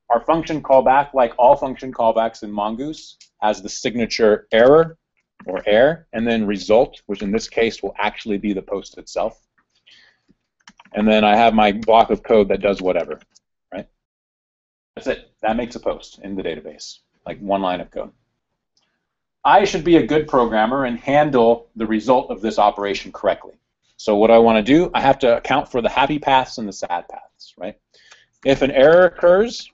Our function callback, like all function callbacks in Mongoose, has the signature error or error, and then result, which in this case will actually be the post itself. And then I have my block of code that does whatever, right? That's it. That makes a post in the database, like one line of code. I should be a good programmer and handle the result of this operation correctly. So what I want to do, I have to account for the happy paths and the sad paths, right? If an error occurs,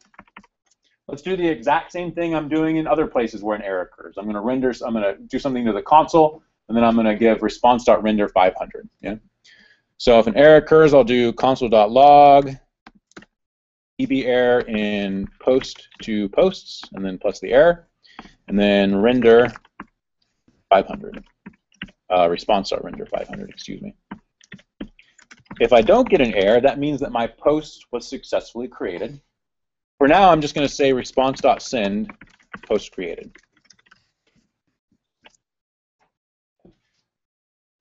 let's do the exact same thing I'm doing in other places where an error occurs. I'm going to do something to the console, and then I'm going to give response.render 500. Yeah. So if an error occurs, I'll do console.log eb error in post to posts, and then plus the error, and then render 500. Response.render 500, excuse me. If I don't get an error, that means that my post was successfully created. For now, I'm just going to say response.send post created.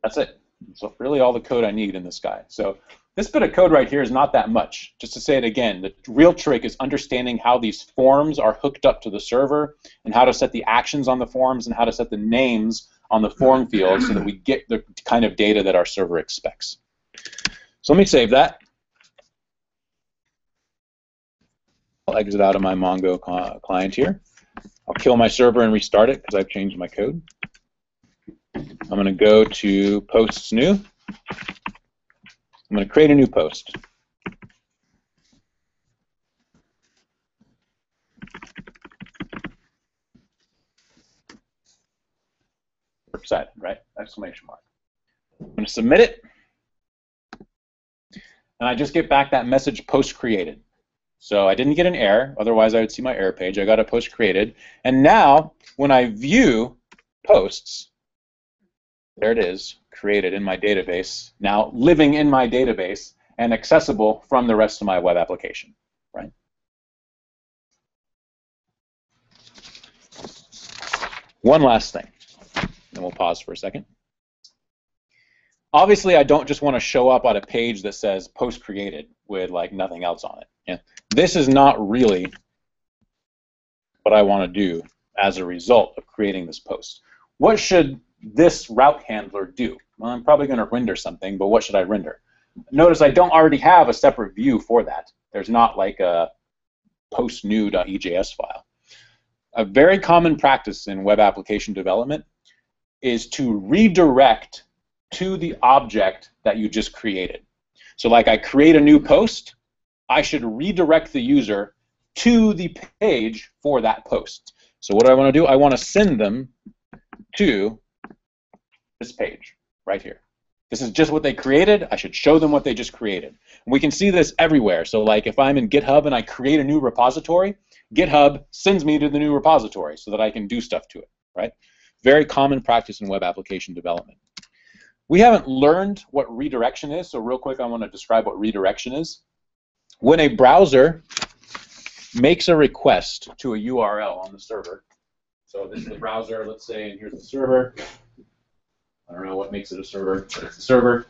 That's it. So really all the code I need in this guy. So this bit of code right here is not that much. Just to say it again, the real trick is understanding how these forms are hooked up to the server and how to set the actions on the forms and how to set the names on the form fields so that we get the kind of data that our server expects. So let me save that. I'll exit out of my Mongo client here. I'll kill my server and restart it because I've changed my code. I'm going to go to posts new. I'm going to create a new post. Excited, right? Exclamation mark. I'm going to submit it. And I just get back that message post created. So I didn't get an error, otherwise I would see my error page. I got a post created. And now when I view posts, there it is, created in my database, now living in my database and accessible from the rest of my web application, right? One last thing, and we'll pause for a second. Obviously, I don't just want to show up on a page that says post created with like nothing else on it. Yeah. This is not really what I want to do as a result of creating this post. What should this route handler do? Well, I'm probably going to render something, but what should I render? Notice I don't already have a separate view for that. There's not like a postnew.ejs file. A very common practice in web application development is to redirect to the object that you just created. So like I create a new post, I should redirect the user to the page for that post. So what do I want to do? I want to send them to this page right here. This is just what they created. I should show them what they just created. And we can see this everywhere. So like if I'm in GitHub and I create a new repository, GitHub sends me to the new repository so that I can do stuff to it, right? Very common practice in web application development. We haven't learned what redirection is, so real quick I want to describe what redirection is. When a browser makes a request to a URL on the server, so this is the browser, let's say, and here's the server. I don't know what makes it a server, but it's a server.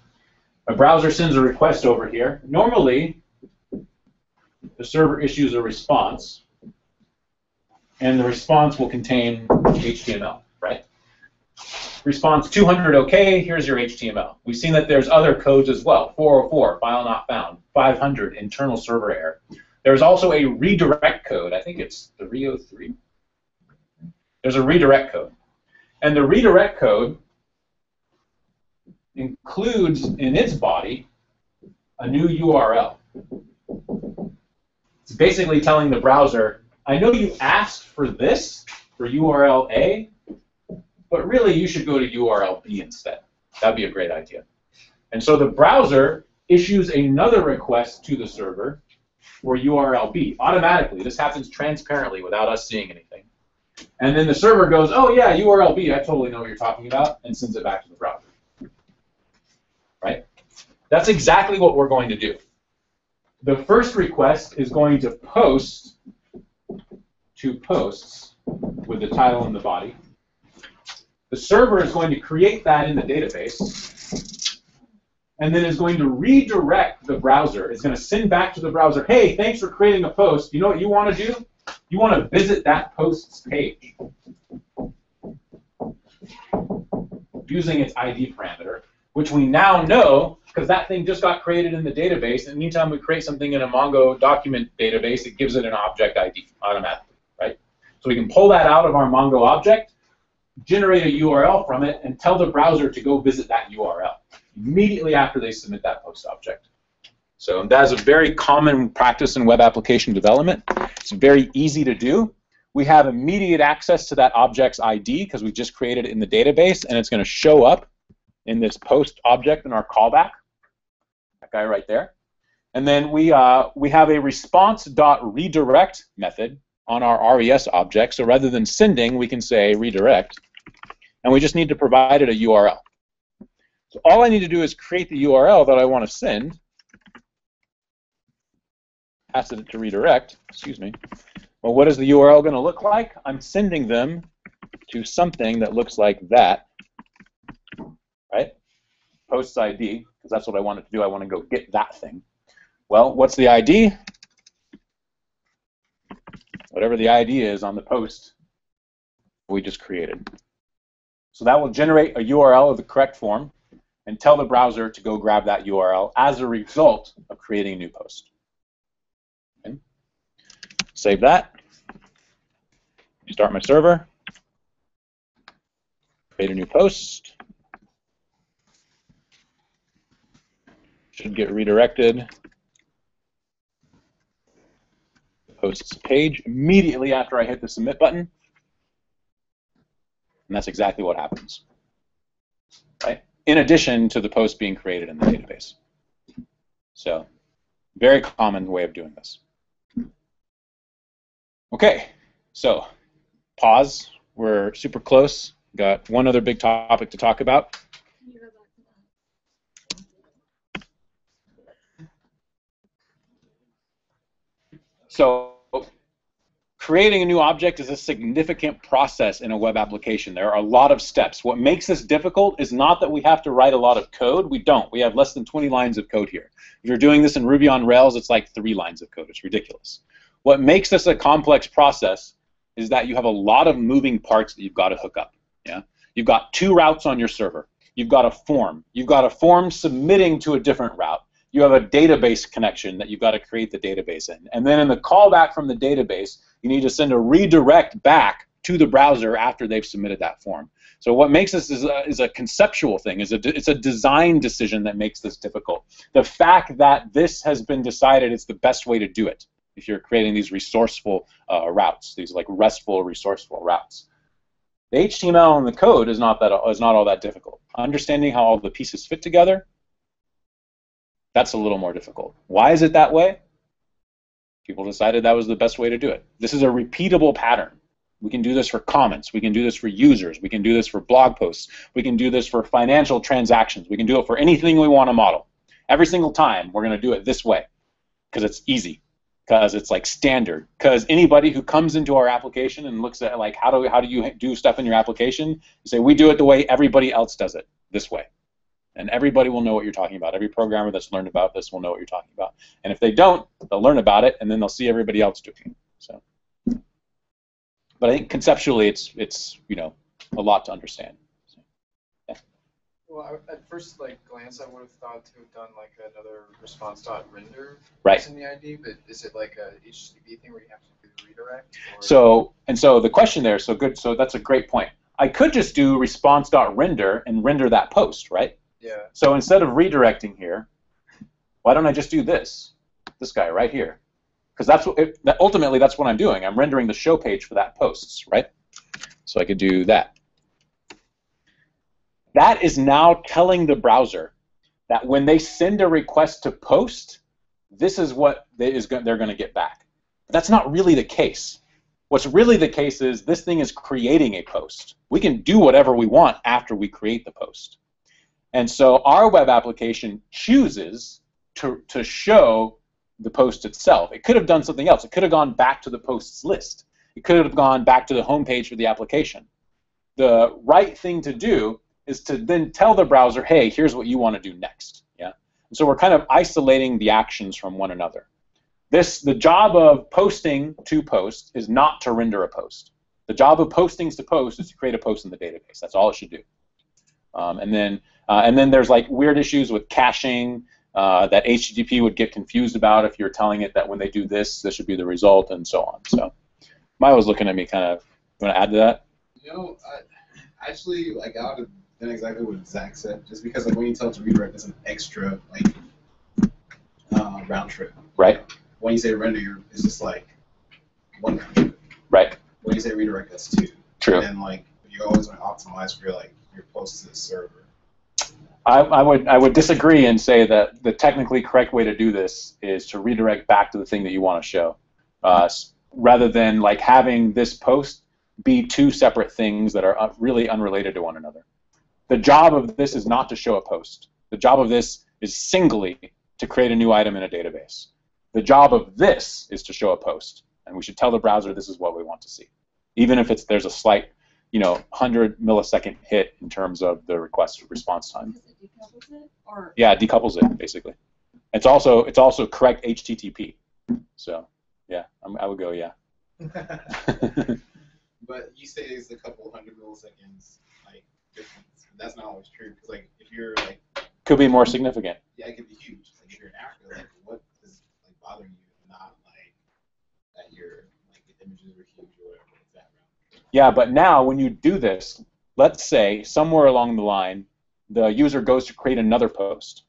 A browser sends a request over here. Normally, the server issues a response, and the response will contain HTML, right? Response 200 OK, here's your HTML. We've seen that there's other codes as well. 404, file not found. 500, internal server error. There's also a redirect code. I think it's 303. There's a redirect code. And the redirect code includes in its body a new URL. It's basically telling the browser, I know you asked for this, for URL A, but really you should go to URL B instead. That'd be a great idea. And so the browser issues another request to the server for URL B automatically. This happens transparently without us seeing anything. And then the server goes, oh yeah, URL B, I totally know what you're talking about, and sends it back to the browser. Right? That's exactly what we're going to do. The first request is going to post to posts with the title and the body. The server is going to create that in the database, and then is going to redirect the browser. It's going to send back to the browser, hey, thanks for creating a post. You know what you want to do? You want to visit that post's page using its ID parameter, which we now know because that thing just got created in the database, and anytime we create something in a Mongo document database, it gives it an object ID automatically, right? So we can pull that out of our Mongo object, generate a URL from it, and tell the browser to go visit that URL immediately after they submit that post object. So that is a very common practice in web application development. It's very easy to do. We have immediate access to that object's ID because we just created it in the database, and it's going to show up in this post object in our callback. That guy right there. And then we have a response.redirect method on our res object. So rather than sending, we can say redirect. And we just need to provide it a URL. So all I need to do is create the URL that I want to send, pass it to redirect, excuse me. Well, what is the URL going to look like? I'm sending them to something that looks like that, right? post's ID, because that's what I wanted to do. I want to go get that thing. Well, what's the ID? Whatever the ID is on the post we just created. So that will generate a URL of the correct form and tell the browser to go grab that URL as a result of creating a new post. Okay. Save that. Start my server. Create a new post. Should get redirected. Posts page immediately after I hit the submit button. And that's exactly what happens. Right? In addition to the post being created in the database. So, very common way of doing this. Okay, so pause. We're super close. Got one other big topic to talk about. So, creating a new object is a significant process in a web application. There are a lot of steps. What makes this difficult is not that we have to write a lot of code. We don't. We have less than 20 lines of code here. If you're doing this in Ruby on Rails, it's like 3 lines of code. It's ridiculous. What makes this a complex process is that you have a lot of moving parts that you've got to hook up. Yeah? You've got 2 routes on your server. You've got a form. You've got a form submitting to a different route. You have a database connection that you've got to create the database in. And then in the callback from the database, you need to send a redirect back to the browser after they've submitted that form. So what makes this is a conceptual thing. It's a design decision that makes this difficult. The fact that this has been decided it's the best way to do it if you're creating these resourceful routes, these like RESTful, resourceful routes. The HTML and the code is not all that difficult. Understanding how all the pieces fit together, that's a little more difficult. Why is it that way? People decided that was the best way to do it. This is a repeatable pattern. We can do this for comments. We can do this for users. We can do this for blog posts. We can do this for financial transactions. We can do it for anything we want to model. Every single time, we're going to do it this way because it's easy, because it's like standard. Because anybody who comes into our application and looks at like how do you do stuff in your application, you say we do it the way everybody else does it, this way. And everybody will know what you're talking about. Every programmer that's learned about this will know what you're talking about. And if they don't, they'll learn about it, and then they'll see everybody else doing it. So, but I think conceptually, it's a lot to understand. So, yeah. Well, at first glance, I would have thought to have done like another response.render right. in the ID, but is it like a HTTP thing where you have to do the redirect? Or? So the question there, so that's a great point. I could just do response.render and render that post, right? Yeah. So instead of redirecting here, why don't I just do this guy right here? Because ultimately that's what I'm doing. I'm rendering the show page for that posts, right? So I could do that. That is now telling the browser that when they send a request to post, this is what they're going to get back. But that's not really the case. What's really the case is this thing is creating a post. We can do whatever we want after we create the post. And so our web application chooses to show the post itself. It could have done something else. It could have gone back to the posts list. It could have gone back to the home page for the application. The right thing to do is to then tell the browser, hey, here's what you want to do next. Yeah? And so we're kind of isolating the actions from one another. The job of posting to post is not to render a post. The job of postings to post is to create a post in the database. That's all it should do. And then there's like weird issues with caching that HTTP would get confused about if you're telling it that when they do this, this should be the result, and so on. So Maya was looking at me kind of, you want to add to that? Actually, I would have done exactly what Zach said, just because when you tell it to redirect, it's an extra round trip. Right. When you say render, it's just like one round trip. Right. When you say redirect, that's 2. True. And then you always want to optimize for your post to the server. I would disagree and say that the technically correct way to do this is to redirect back to the thing that you want to show, rather than having this post be 2 separate things that are really unrelated to one another. The job of this is not to show a post. The job of this is singly to create a new item in a database. The job of this is to show a post, and we should tell the browser this is what we want to see, even if there's a slight 100 millisecond hit in terms of the request response time. Because it decouples it, or Yeah, it decouples it basically. It's also correct HTTP. So yeah, I would go yeah. But you say it's a couple hundred milliseconds like difference. That's not always true because like if you're like Could be more significant. yeah, it could be huge. Like if you're in Africa, like what is like bothering you? Not like that your like the images are huge or whatever. It's that round. Yeah, but now when you do this, let's say somewhere along the line, the user goes to create another post.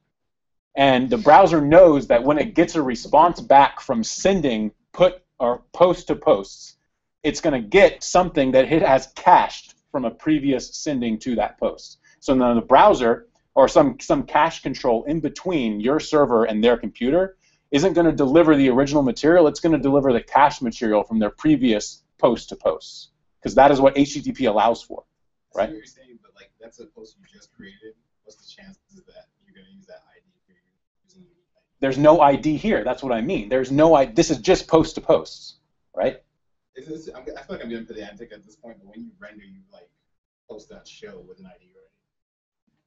And the browser knows that when it gets a response back from sending post to posts, it's going to get something that it has cached from a previous sending to that post. So now the browser, or some cache control in between your server and their computer, isn't going to deliver the original material. It's going to deliver the cache material from their previous post to posts, because that is what HTTP allows for, right? I see what you're saying, but like that's a post you just created. What's the chances that you're going to use that ID for using your ID? There's no ID here. That's what I mean. There's no ID. This is just post to posts, right? I feel like I'm getting pedantic at this point, but when you render, you like post that show with an ID already.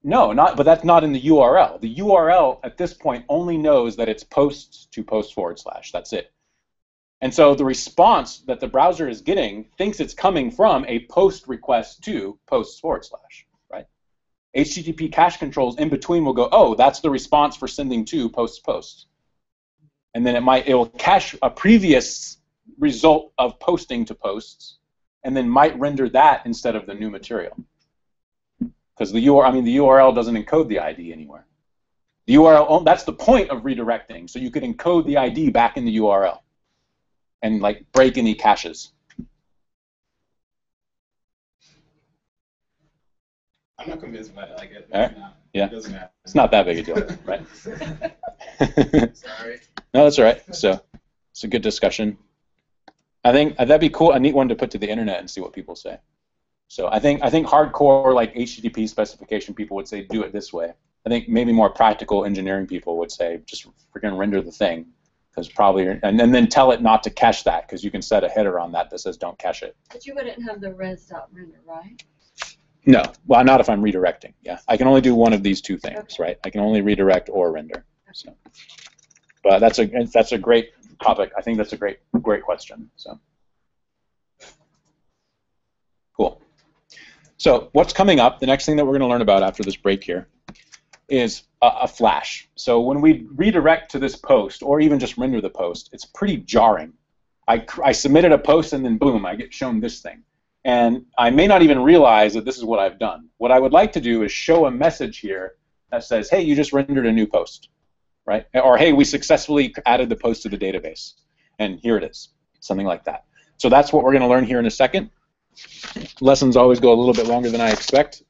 No, but that's not in the URL. The URL at this point only knows that it's posts to post /. That's it. And so the response that the browser is getting thinks it's coming from a post request to post /, right? HTTP cache controls in between will go, oh, that's the response for sending to post. And then it will cache a previous result of posting to posts, and then might render that instead of the new material. Because the URL doesn't encode the ID anywhere. The URL, that's the point of redirecting, so you could encode the ID back in the URL and like break any caches. I'm not convinced by it. Like it, All right. Yeah. It doesn't matter. It's not that big a deal, right? Sorry. No, that's all right. So it's a good discussion. I think that'd be cool, a neat one to put to the internet and see what people say. So I think hardcore like HTTP specification people would say do it this way. I think maybe more practical engineering people would say just freaking render the thing, because probably and then tell it not to cache that, because you can set a header on that says don't cache it. but you wouldn't have the res.render, right? No, well, not if I'm redirecting. Yeah, I can only do one of these two things, okay. Right? I can only redirect or render. So, but that's a great topic. I think that's a great question. So, cool. So, what's coming up? The next thing that we're going to learn about after this break here is a flash. So, when we redirect to this post, or even just render the post, it's pretty jarring. I submitted a post and then boom, I get shown this thing. And I may not even realize that this is what I've done. What I would like to do is show a message here that says, hey, you just rendered a new post, right? Or, hey, we successfully added the post to the database, and here it is, something like that. So that's what we're going to learn here in a second. Lessons always go a little bit longer than I expect.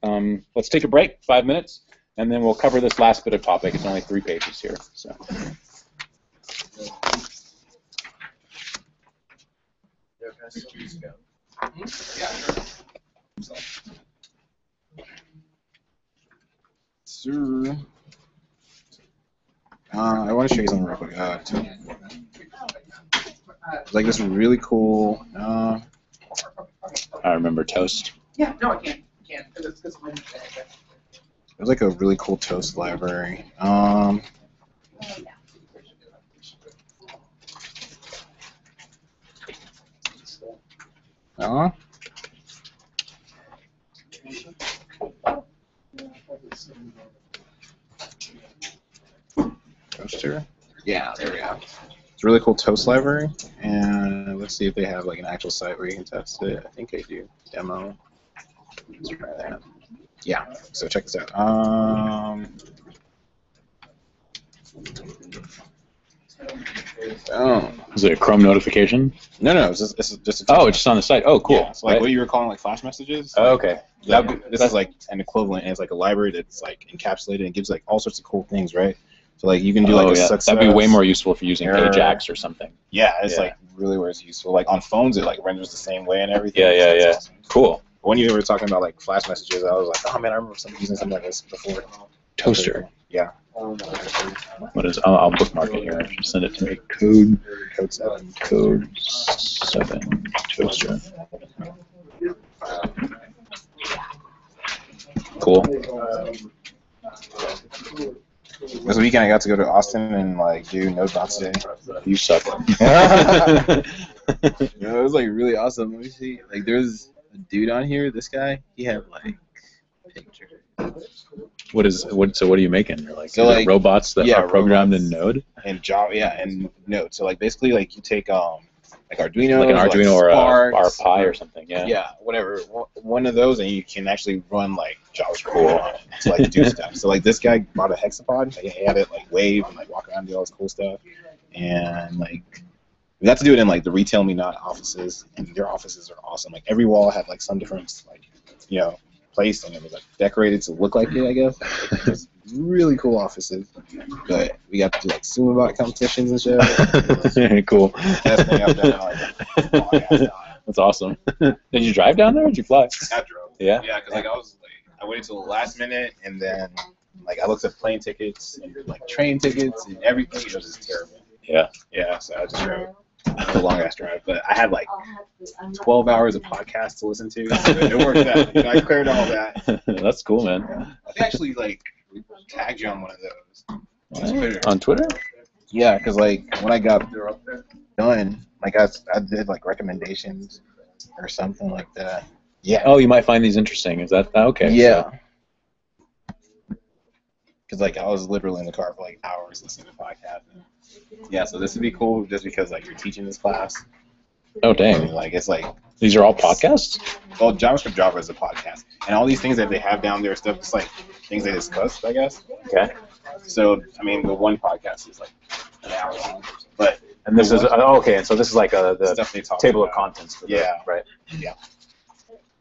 Let's take a break, 5 minutes, and then we'll cover this last bit of topic. It's only 3 pages here. So. Yeah, can I still just go? Yeah, sure. Sir. I want to show you something real quick. It's like this really cool. I remember Toast. Yeah, no, I can't. Because it's There's like a really cool Toast library. Toaster? Yeah, there we go. It's a really cool Toast library, and let's see if they have like an actual site where you can test it. I think they do. Demo. Let's try that. Yeah, so check this out. Oh. Is it a Chrome notification? No, it's just a it's just on the site. Oh, cool. Yeah, so like what you were calling like flash messages. Oh, okay. This is like an equivalent, and it's like a library that's like encapsulated and gives like all sorts of cool things, right? So like you can do like a success. That'd be way more useful if you're using Ajax or something. Yeah, it's like really where it's useful. Like on phones, it like renders the same way and everything. Yeah. Awesome. Cool. When you were talking about like flash messages, I was like, oh man, I remember using something like this before. Toaster. Yeah. What is? I'll bookmark it here. Send it to me. Code 7 toaster. cool. This weekend I got to go to Austin and like do Node.js Day. You suck. You know, it was like really awesome. Let me see. Like there's a dude on here. This guy, he had like pictures. So what are you making? You're like, So, is it like, robots that yeah, are programmed robots. in Node? And Java, yeah, and Node. So like basically like you take like Arduino, Like an Arduino or a Sparks, Pi or something, yeah. yeah, whatever, one of those, and you can actually run like JavaScript on it to like do stuff. So like this guy bought a hexapod, like, he had it like wave and like walk around and do all this cool stuff, and like we got to do it in like the Retail Me Not offices, and their offices are awesome. Like every wall had like some different like place, and it was like decorated to look like it, I guess. It was really cool offices. But we got to do like Sumabot competitions and shit. Cool. Best thing I've done in like a long ass time. That's awesome. Did you drive down there or did you fly? I drove. Yeah? Yeah, because like I waited till the last minute, and then like I looked at plane tickets and like train tickets and everything. It was just terrible. Yeah. Yeah, so I just drove. A long ass drive, but I had like 12 hours of podcasts to listen to. So it worked out. You know, I cleared all that. That's cool, man. I actually like tagged you on one of those. On Twitter? Yeah, because like when I got done, like I did like recommendations or something like that. Yeah. Oh, you might find these interesting. Is that okay? Yeah. Because like I was literally in the car for like hours listening to podcasts. Yeah, so this would be cool just because like you're teaching this class. Oh dang! Like it's like these are all podcasts. Well, JavaScript Java is a podcast, and all these things that they have down there, stuff it's like things they discussed, I guess. Okay. So I mean, the one podcast is like an hour long, but and this is okay. And so this is like the stuff they talk table about. of contents. For right. Yeah.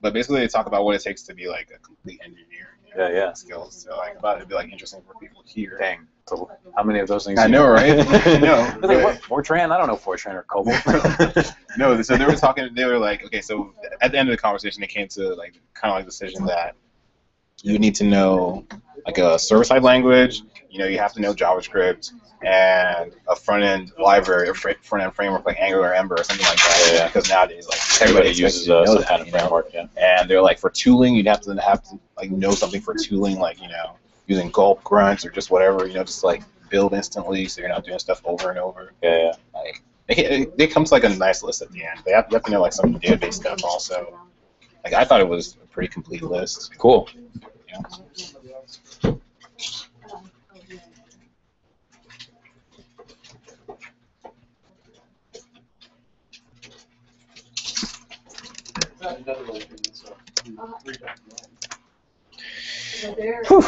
But basically, they talk about what it takes to be like a complete engineer. Yeah. Skills. So like, I thought it'd be like interesting for people here. Dang. So how many of those things? I know, right? I know. Really, what, Fortran? I don't know Fortran or COBOL. No, so they were talking. They were like, okay, so at the end of the conversation, they came to like kind of like the decision that you need to know like a server-side language. You know, you have to know JavaScript and a front-end library, or front-end framework like Angular or Ember or something like that. Yeah. Because nowadays, like Everybody expects uses you to know some that, kind of you know? framework. Yeah. And they're like, for tooling, you'd have to like know something for tooling, like using gulp grunts or just whatever, just like build instantly, so you're not doing stuff over and over. Yeah. Like they come to like a nice list at the end. You have to know like some database stuff also. Like I thought it was a pretty complete list. Cool. Yeah. Whew.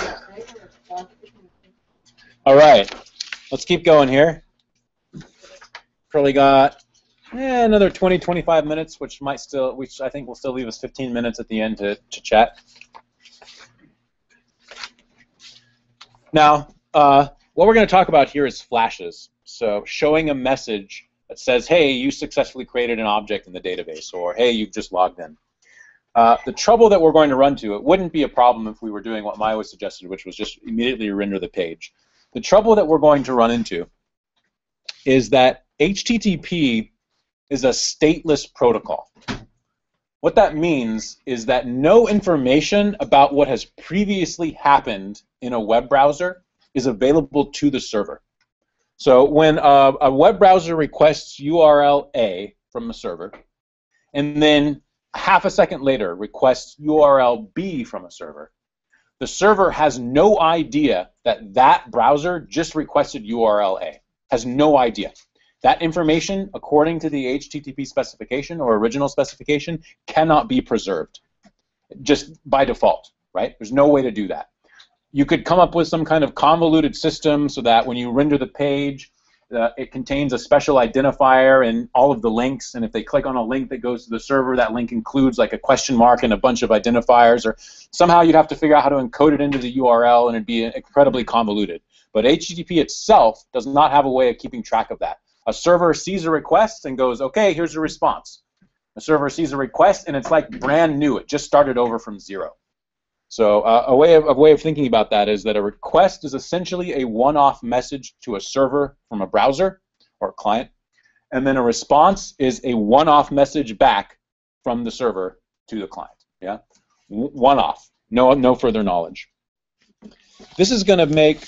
All right, let's keep going here. Probably got another 20, 25 minutes, which I think will still leave us 15 minutes at the end to chat. Now, what we're going to talk about here is flashes. So showing a message that says, hey, you successfully created an object in the database, or hey, you've just logged in. The trouble that we're going to run to, it wouldn't be a problem if we were doing what Maya suggested, which was just immediately render the page. The trouble that we're going to run into is that HTTP is a stateless protocol. What that means is that no information about what has previously happened in a web browser is available to the server. So when a web browser requests URL A from the server, and then half a second later requests URL B from a server, the server has no idea that that browser just requested URL A. Has no idea. That information, according to the HTTP specification or original specification, cannot be preserved just by default, right? There's no way to do that. You could come up with some kind of convoluted system so that when you render the page, it contains a special identifier in all of the links, and if they click on a link that goes to the server, that link includes like a question mark and a bunch of identifiers, or somehow you'd have to figure out how to encode it into the URL, and it'd be incredibly convoluted. But HTTP itself does not have a way of keeping track of that. A server sees a request and goes, okay, here's a response. A server sees a request, and it's like brand new. It just started over from zero. So a way of thinking about that is that a request is essentially a one-off message to a server from a browser or a client, and then a response is a one-off message back from the server to the client. Yeah, one-off. No further knowledge. This is going to make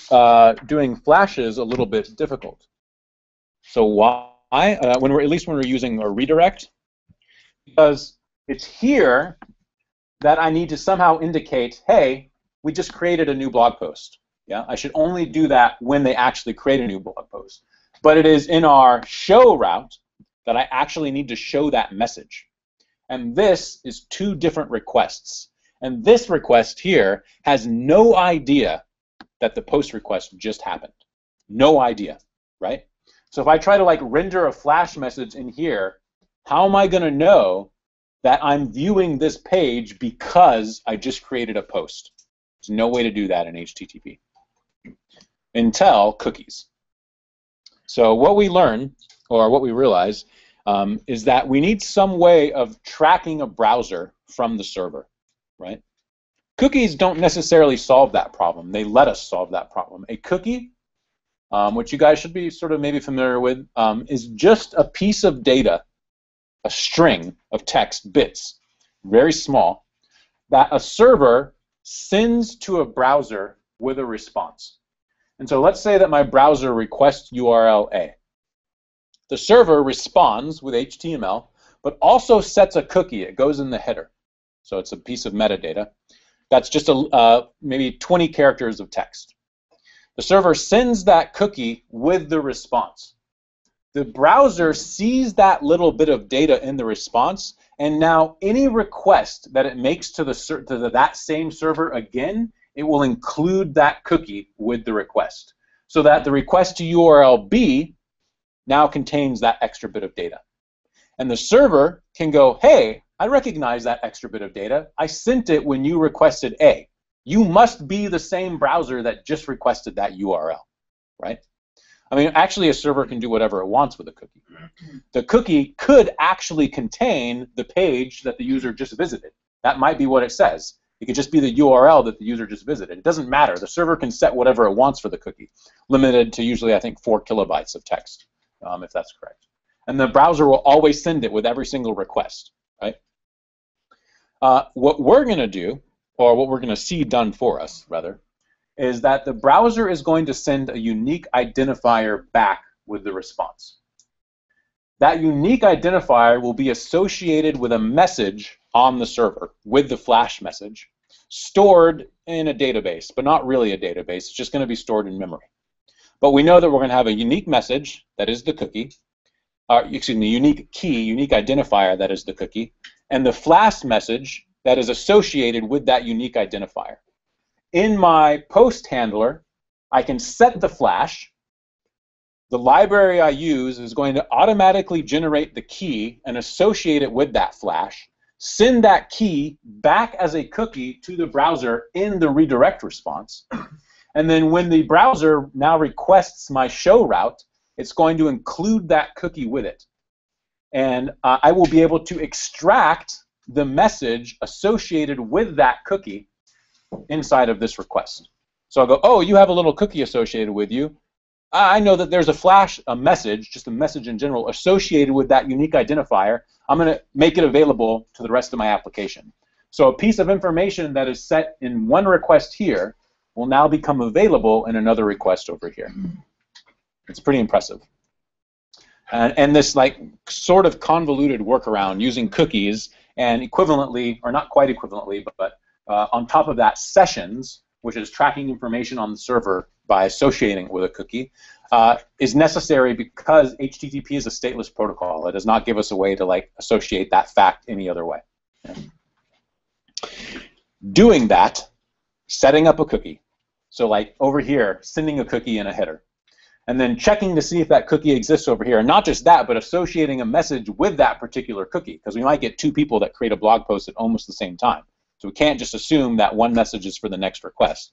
doing flashes a little bit difficult. So why? At least when we're using a redirect, because it's here that I need to somehow indicate, hey, we just created a new blog post. Yeah, I should only do that when they actually create a new blog post. But it is in our show route that I actually need to show that message. And this is two different requests. And this request here has no idea that the post request just happened. No idea, right? So if I try to like render a flash message in here, how am I going to know that I'm viewing this page because I just created a post? There's no way to do that in HTTP until cookies. So what we learn, or what we realize, is that we need some way of tracking a browser from the server, right? Cookies don't necessarily solve that problem. They let us solve that problem. A cookie, which you guys should be sort of maybe familiar with, is just a piece of data, a string of text, bits, very small, that a server sends to a browser with a response. And so let's say that my browser requests URL A. The server responds with HTML, but also sets a cookie. It goes in the header. So it's a piece of metadata. That's just maybe 20 characters of text. The server sends that cookie with the response. The browser sees that little bit of data in the response, and now any request that it makes to that same server again, it will include that cookie with the request, so that the request to URL B now contains that extra bit of data. And the server can go, hey, I recognize that extra bit of data. I sent it when you requested A. You must be the same browser that just requested that URL, right? I mean, actually, a server can do whatever it wants with a cookie. The cookie could actually contain the page that the user just visited. That might be what it says. It could just be the URL that the user just visited. It doesn't matter. The server can set whatever it wants for the cookie, limited to usually, I think, 4 kilobytes of text, if that's correct. And the browser will always send it with every single request, right? What we're going to do, or what we're going to see done for us, rather, is that the browser is going to send a unique identifier back with the response. That unique identifier will be associated with a message on the server, with the flash message, stored in a database, but not really a database. It's just going to be stored in memory. But we know that we're going to have a unique message, that is the cookie, unique key, unique identifier, that is the cookie, and the flash message that is associated with that unique identifier. In my post handler, I can set the flash. The library I use is going to automatically generate the key and associate it with that flash, send that key back as a cookie to the browser in the redirect response. And then when the browser now requests my show route, it's going to include that cookie with it. And I will be able to extract the message associated with that cookie inside of this request. So I'll go, oh, you have a little cookie associated with you. I know that there's a message, just a message in general, associated with that unique identifier. I'm going to make it available to the rest of my application. So a piece of information that is set in one request here will now become available in another request over here. It's pretty impressive. And this like sort of convoluted workaround using cookies and equivalently, or not quite equivalently, but on top of that, sessions, which is tracking information on the server by associating it with a cookie, is necessary because HTTP is a stateless protocol. It does not give us a way to like associate that fact any other way. Yeah. Doing that, setting up a cookie. So like over here, sending a cookie in a header. And then checking to see if that cookie exists over here. And not just that, but associating a message with that particular cookie, because we might get 2 people that create a blog post at almost the same time. So we can't just assume that one message is for the next request.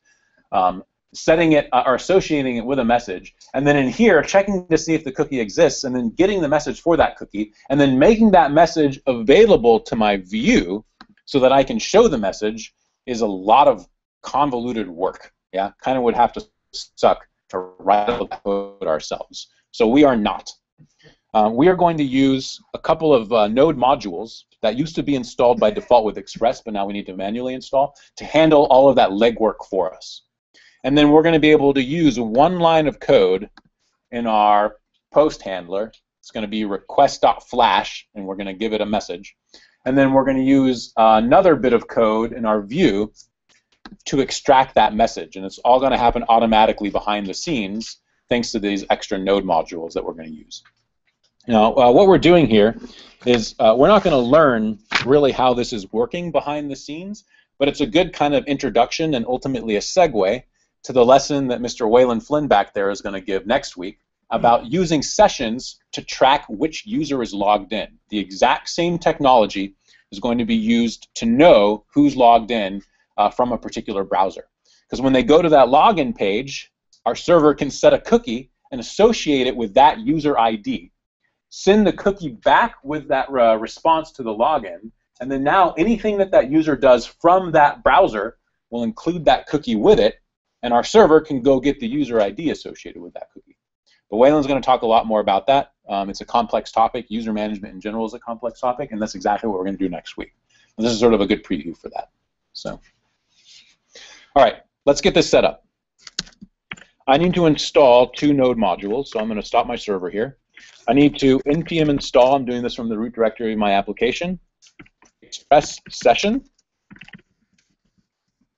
Setting it or associating it with a message, and then in here checking to see if the cookie exists, and then getting the message for that cookie, and then making that message available to my view so that I can show the message is a lot of convoluted work. Yeah, kind of would have to suck to write the code ourselves. So we are not. we are going to use a couple of node modules that used to be installed by default with Express, but now we need to manually install to handle all of that legwork for us. And then we're going to be able to use one line of code in our post handler. It's going to be request.flash, and we're going to give it a message. And then we're going to use another bit of code in our view to extract that message. And it's all going to happen automatically behind the scenes thanks to these extra node modules that we're going to use. Now, what we're doing here is we're not going to learn really how this is working behind the scenes, but it's a good kind of introduction and ultimately a segue to the lesson that Mr. Waylon Flynn back there is going to give next week about using sessions to track which user is logged in. The exact same technology is going to be used to know who's logged in from a particular browser. Because when they go to that login page, our server can set a cookie and associate it with that user ID. Send the cookie back with that response to the login, and then now anything that that user does from that browser will include that cookie with it, and our server can go get the user ID associated with that cookie. But Waylon's going to talk a lot more about that. It's a complex topic. User management in general is a complex topic, and that's exactly what we're going to do next week. And this is sort of a good preview for that. So, all right, let's get this set up. I need to install 2 node modules, so I'm going to stop my server here. I need to npm install, I'm doing this from the root directory of my application, express session,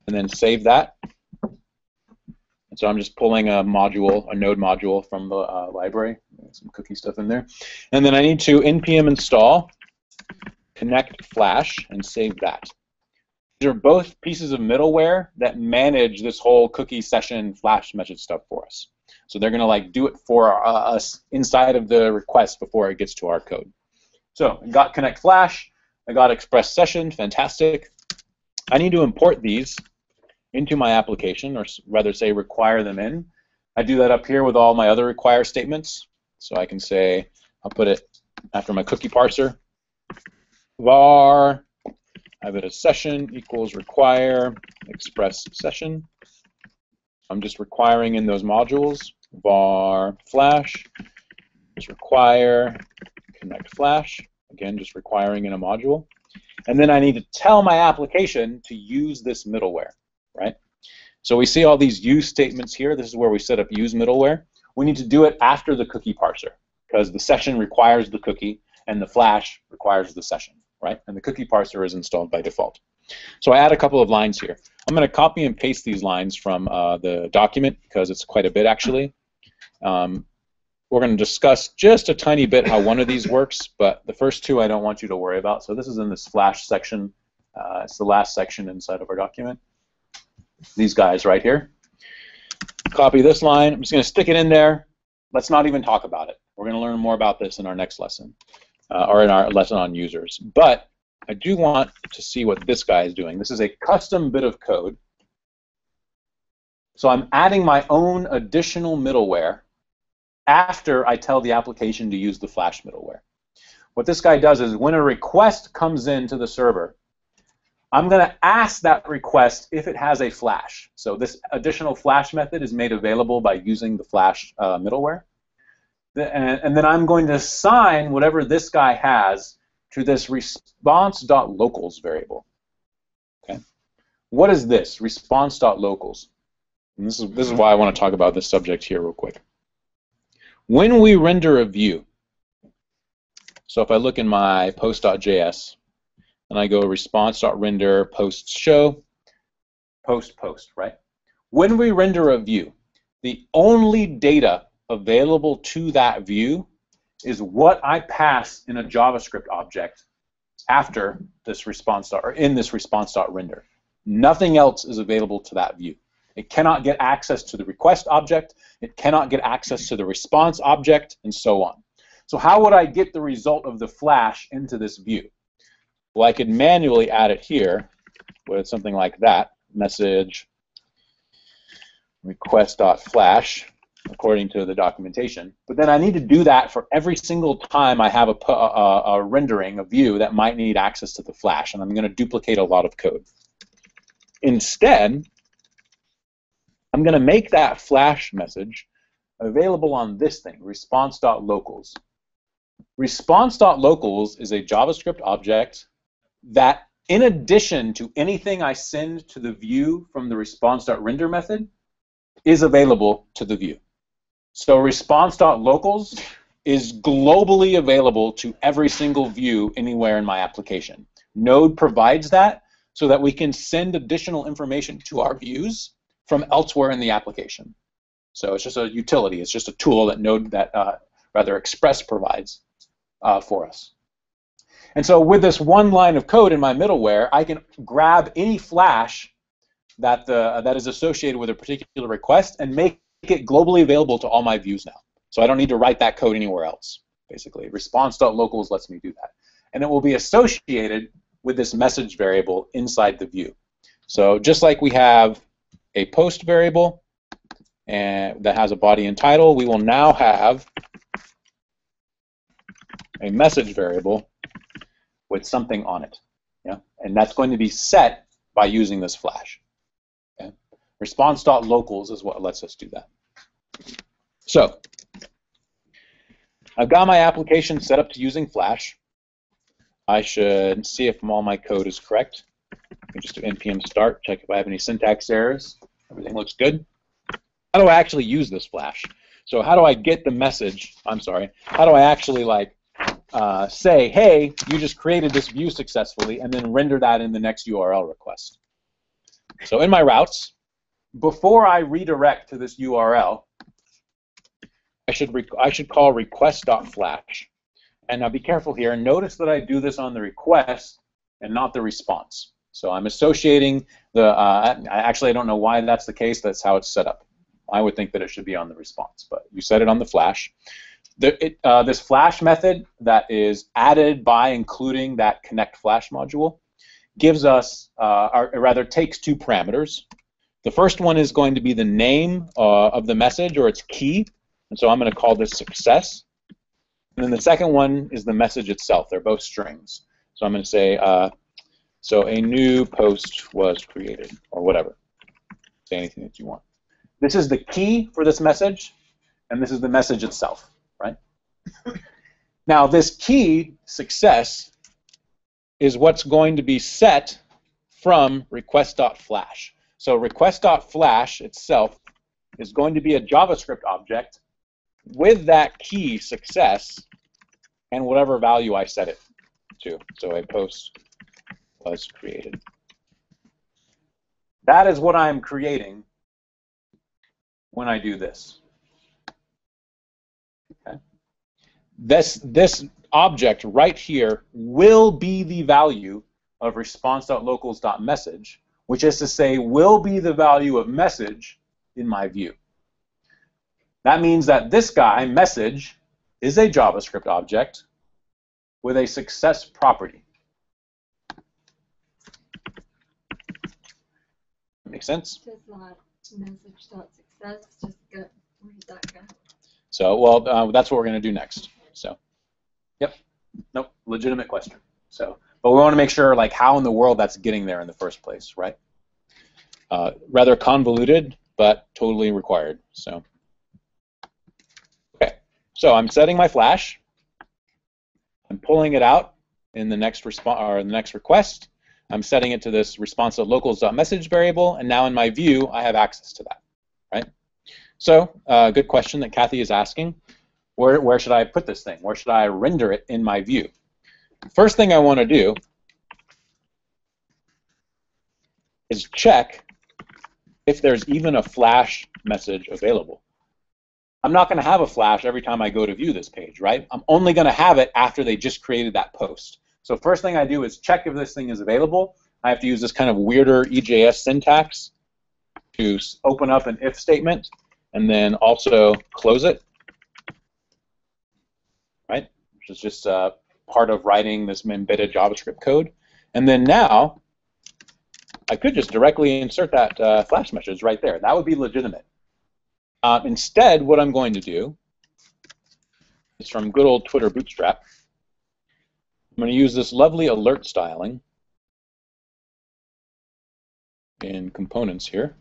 and then save that. And so I'm just pulling a module, a node module from the library, some cookie stuff in there. And then I need to npm install connect flash and save that. These are both pieces of middleware that manage this whole cookie session flash message stuff for us. So they're going to like do it for us inside of the request before it gets to our code. So I got connect flash, I got express session, fantastic. I need to import these into my application, or rather say require them in. I do that up here with all my other require statements. So I can say, I'll put it after my cookie parser, var, I have it as session equals require express session. I'm just requiring in those modules, var flash, just require connect flash, again just requiring in a module. And then I need to tell my application to use this middleware, right? So we see all these use statements here. This is where we set up use middleware. We need to do it after the cookie parser, because the session requires the cookie and the flash requires the session, right? And the cookie parser is installed by default. So I add a couple of lines here. I'm going to copy and paste these lines from the document because it's quite a bit actually. We're going to discuss just a tiny bit how one of these works, but the first 2 I don't want you to worry about. So this is in this flash section. It's the last section inside of our document. These guys right here. Copy this line. I'm just going to stick it in there. Let's not even talk about it. We're going to learn more about this in our next lesson, or in our lesson on users. But I do want to see what this guy is doing. This is a custom bit of code. So I'm adding my own additional middleware after I tell the application to use the flash middleware. What this guy does is when a request comes into the server, I'm going to ask that request if it has a flash. So this additional flash method is made available by using the flash middleware. And then I'm going to assign whatever this guy has to this response.locals variable. Okay. What is this, response.locals? And this is why I want to talk about this subject here real quick. When we render a view, so if I look in my post.js, and I go response.render post show, post, right? When we render a view, the only data available to that view is what I pass in a JavaScript object after this response or in this response.render. Nothing else is available to that view. It cannot get access to the request object, it cannot get access to the response object, and so on. So how would I get the result of the flash into this view? Well, I could manually add it here with something like that, message request.flash, according to the documentation. But then I need to do that for every single time I have a rendering, a view that might need access to the flash, and I'm going to duplicate a lot of code. Instead, I'm going to make that flash message available on this thing, response.locals. Response.locals is a JavaScript object that, in addition to anything I send to the view from the response.render method, is available to the view. So response.locals is globally available to every single view anywhere in my application. Node provides that so that we can send additional information to our views from elsewhere in the application. So it's just a utility. It's just a tool that Node, rather Express provides for us. And so with this one line of code in my middleware, I can grab any flash that is associated with a particular request and make it globally available to all my views now. So I don't need to write that code anywhere else, basically. Response.locals lets me do that. And it will be associated with this message variable inside the view. So just like we have a post variable and that has a body and title, we will now have a message variable with something on it. Yeah? And that's going to be set by using this flash. Okay? Response.locals is what lets us do that. So I've got my application set up to using Flash. I should see if all my code is correct. I can just do npm start, check if I have any syntax errors. Everything looks good. How do I actually use this Flash? So how do I get the message? I'm sorry. How do I actually say, hey, you just created this view successfully, and then render that in the next URL request? So in my routes, before I redirect to this URL, I should call request.flash. And now be careful here. Notice that I do this on the request and not the response. So I'm associating the, actually I don't know why that's the case. That's how it's set up. I would think that it should be on the response, but you set it on the flash. This flash method that is added by including that connect flash module gives us, or rather takes two parameters. The first one is going to be the name of the message or its key. And so I'm going to call this success. And then the second one is the message itself. They're both strings. So I'm going to say, so a new post was created, or whatever. Say anything that you want. This is the key for this message, and this is the message itself, right? Now, this key, success, is what's going to be set from request.flash. So request.flash itself is going to be a JavaScript object with that key, success, and whatever value I set it to. So a post was created. That is what I'm creating when I do this. Okay. This object right here will be the value of response.locals.message, which is to say will be the value of message in my view. That means that this guy, message, is a JavaScript object with a success property. Make sense? Does not message.success just go, where did that go? So, well, that's what we're going to do next. So, yep, nope, legitimate question. So, but we want to make sure, like, how in the world that's getting there in the first place, right? Rather convoluted, but totally required. So, okay, so I'm setting my flash. I'm pulling it out in the next request. I'm setting it to this response.locals.message variable, and now in my view, I have access to that, right? So, good question that Kathy is asking. Where should I put this thing? Where should I render it in my view? First thing I want to do is check if there's even a flash message available. I'm not going to have a flash every time I go to view this page, right? I'm only going to have it after they just created that post. So first thing I do is check if this thing is available. I have to use this kind of weirder EJS syntax to open up an if statement and then also close it, right? Which is just part of writing this embedded JavaScript code. And then now I could just directly insert that flash message right there. That would be legitimate. Instead, what I'm going to do is from good old Twitter Bootstrap. I'm going to use this lovely alert styling in components here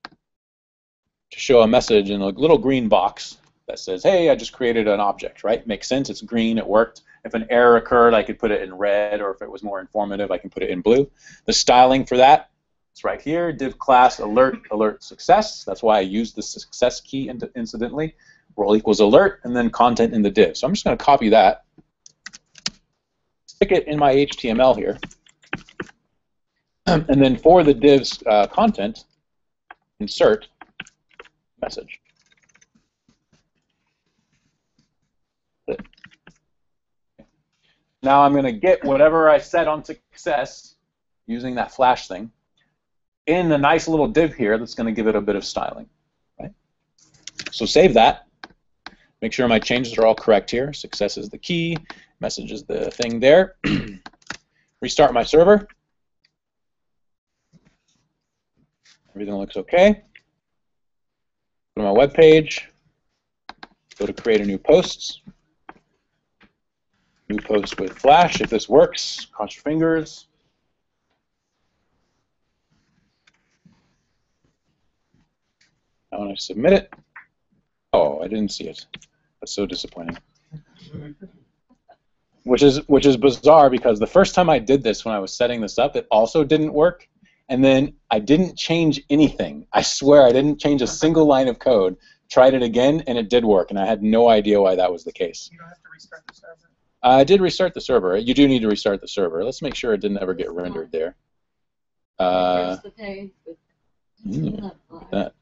to show a message in a little green box that says, hey, I just created an object, right? Makes sense, it's green, it worked. If an error occurred, I could put it in red, or if it was more informative, I can put it in blue. The styling for that, it's right here, div class alert, alert success. That's why I used the success key incidentally. Role equals alert, and then content in the div. So I'm just going to copy that, stick it in my HTML here, and then for the div's content, insert message. Now I'm going to get whatever I set on success using that flash thing in a nice little div here that's going to give it a bit of styling. Right? So save that. Make sure my changes are all correct here. Success is the key. Message is the thing there. Restart my server. Everything looks okay. Go to my web page. Go to create a new post. New post with Flash. If this works, cross your fingers. Now when I submit it, oh, I didn't see it. That's so disappointing. Which is bizarre because the first time I did this when I was setting this up, it also didn't work. And then I didn't change anything. I swear I didn't change a single line of code. Tried it again, and it did work. And I had no idea why that was the case. You don't have to restart the server. I did restart the server. You do need to restart the server. Let's make sure it didn't ever get rendered there. Where's the pay? That.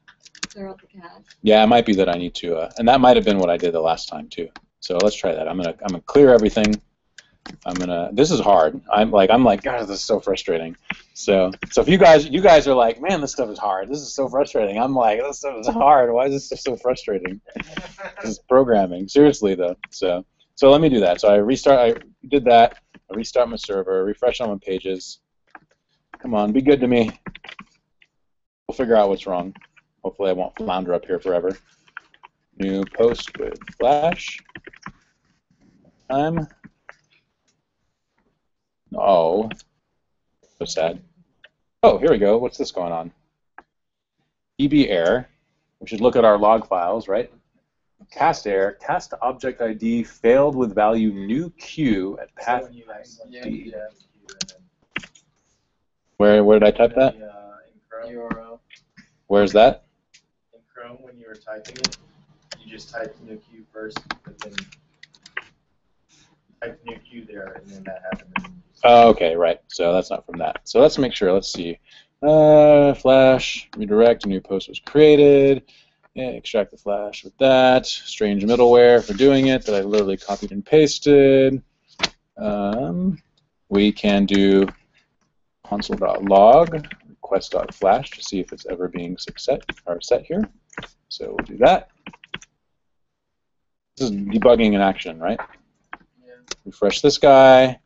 Clear out the cache. Yeah, it might be that I need to, and that might have been what I did the last time too. So let's try that. I'm gonna clear everything. This is hard. I'm like, God, this is so frustrating. So if you guys are like, man, this stuff is hard. This is so frustrating. I'm like, this stuff is hard. Why is this stuff so frustrating? This is programming. Seriously though. So let me do that. So I did that. I restart my server. Refresh all my pages. Come on, be good to me. We'll figure out what's wrong. Hopefully I won't flounder up here forever. New post with Flash. Oh, so sad. Oh, here we go. What's this going on? DB error. We should look at our log files, right? Cast error. Cast object ID failed with value new queue at path D. Where did I type that? In URL. Where's that? In Chrome, when you were typing it, you just typed new queue first, but then typed new queue there, and then that happened. Oh, okay, right. So that's not from that. So let's make sure. Let's see. Flash, redirect, a new post was created. Yeah, extract the Flash with that. Strange middleware for doing it that I literally copied and pasted. We can do console.log, request.flash to see if it's ever being set here. So we'll do that. This is debugging in action, right? Yeah. Refresh this guy.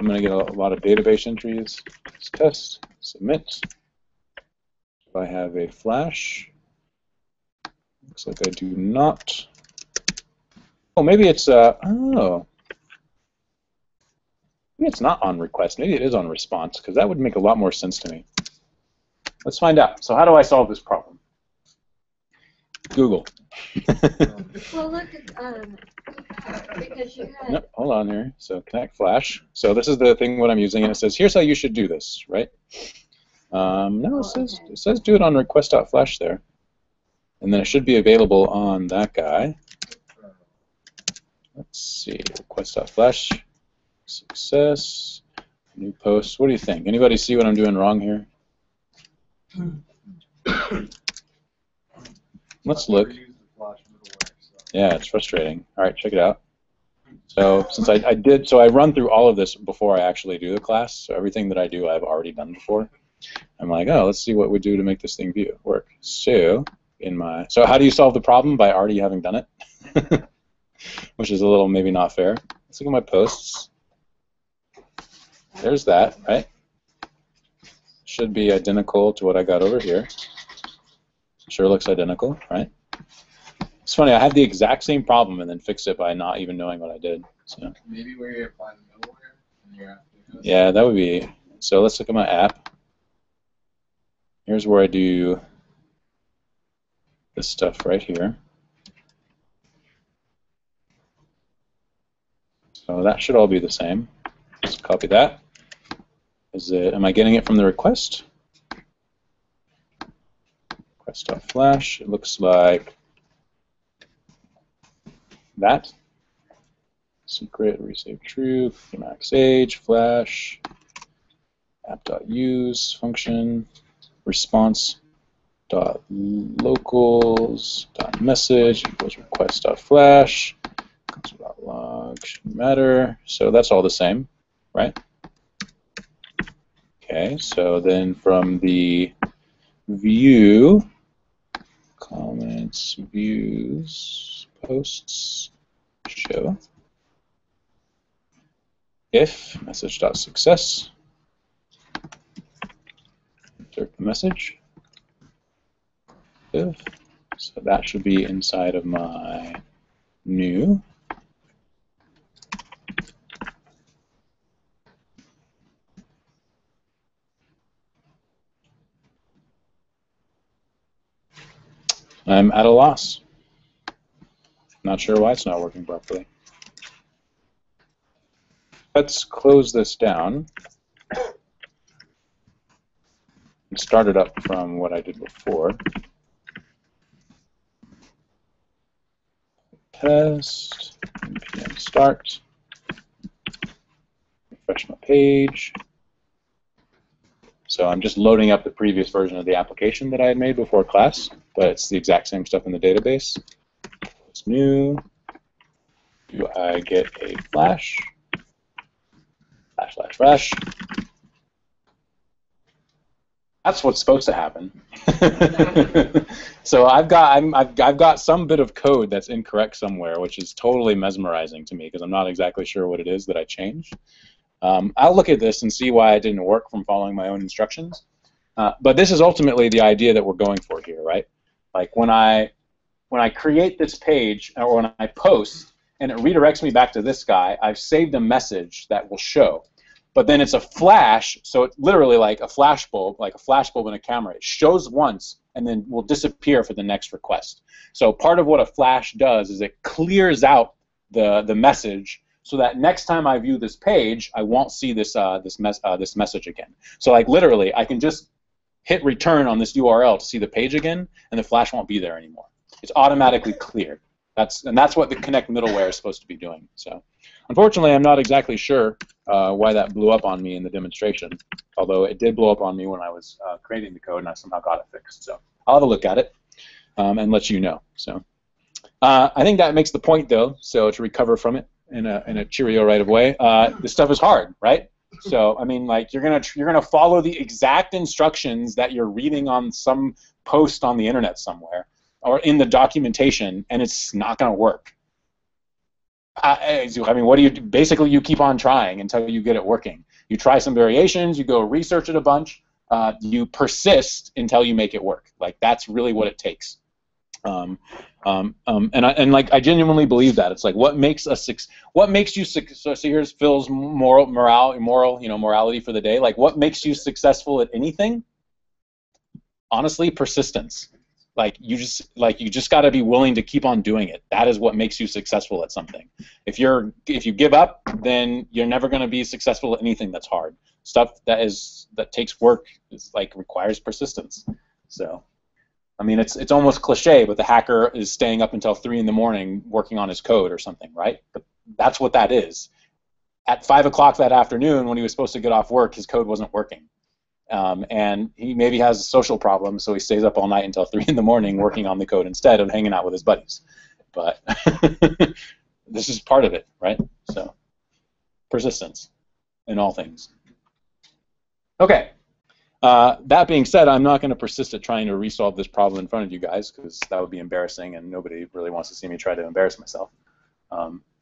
I'm going to get a lot of database entries. Let's test, submit. If I have a Flash, looks like I do not. Oh, maybe it's maybe it's not on request. Maybe it is on response, because that would make a lot more sense to me. Let's find out. So how do I solve this problem? Google. Well, look at because you had. Nope, hold on here. So connect Flash. So this is the thing what I'm using, and it says here's how you should do this, right? No, it says do it on request.flash there, and then it should be available on that guy. Let's see, request.flash, success, new post. What do you think? Anybody see what I'm doing wrong here? Let's look. Yeah, it's frustrating. All right, check it out. So since I run through all of this before I actually do the class. So everything that I do, I've already done before. I'm like, oh, let's see what we do to make this thing work. So how do you solve the problem? By already having done it, which is a little maybe not fair. Let's look at my posts. There's that, right? Should be identical to what I got over here. Sure looks identical, right? It's funny, I had the exact same problem and then fixed it by not even knowing what I did. So. Maybe where you're applying the middleware and you're after. Yeah, that would be. So let's look at my app. Here's where I do this stuff right here. So that should all be the same. Just copy that. Am I getting it from the request? Request.flash. It looks like that. Secret, resave true, max age, flash, app.use function, response.locals.message equals request.flash, console.log, shouldn't matter. So that's all the same, right? Okay, so then from the view, comments, views, posts, show. If message.success, insert the message. If, so that should be inside of my new. I'm at a loss. Not sure why it's not working properly. Let's close this down and start it up from what I did before. Test, npm start, refresh my page. So I'm just loading up the previous version of the application that I had made before class, but it's the exact same stuff in the database. It's new. Do I get a flash? Flash. That's what's supposed to happen. So I've got some bit of code that's incorrect somewhere, which is totally mesmerizing to me because I'm not exactly sure what it is that I changed. I'll look at this and see why it didn't work from following my own instructions. But this is ultimately the idea that we're going for here, right? Like when I create this page or when I post and it redirects me back to this guy, I've saved a message that will show. But then it's a flash, so it's literally like a flash bulb in a camera. It shows once and then will disappear for the next request. So part of what a flash does is it clears out the message so that next time I view this page, I won't see this message again. So like literally, I can just hit return on this URL to see the page again, and the flash won't be there anymore. It's automatically cleared. That's what the Connect middleware is supposed to be doing. So unfortunately, I'm not exactly sure why that blew up on me in the demonstration, although it did blow up on me when I was creating the code, and I somehow got it fixed. So I'll have a look at it and let you know. So I think that makes the point, though. So to recover from it in a cheerio right away, this stuff is hard, right? So I mean, like you're gonna follow the exact instructions that you're reading on some post on the internet somewhere or in the documentation, and it's not gonna work. I mean, what do you do? Basically, you keep on trying until you get it working. You try some variations, you go research it a bunch, you persist until you make it work. Like that's really what it takes. And I genuinely believe that. It's like what makes you so here's Phil's morality for the day. Like what makes you successful at anything? Honestly, persistence. Like you just got to be willing to keep on doing it. That is what makes you successful at something. If you give up, then you're never going to be successful at anything that's hard. Stuff that takes work requires persistence. So, I mean, it's almost cliche, but the hacker is staying up until 3 in the morning working on his code or something, right? But that's what that is. At 5 o'clock that afternoon, when he was supposed to get off work, his code wasn't working. And he maybe has a social problem, so he stays up all night until 3 in the morning working on the code instead of hanging out with his buddies. But this is part of it, right? So persistence in all things. Okay. That being said, I'm not going to persist at trying to resolve this problem in front of you guys because that would be embarrassing, and nobody really wants to see me try to embarrass myself.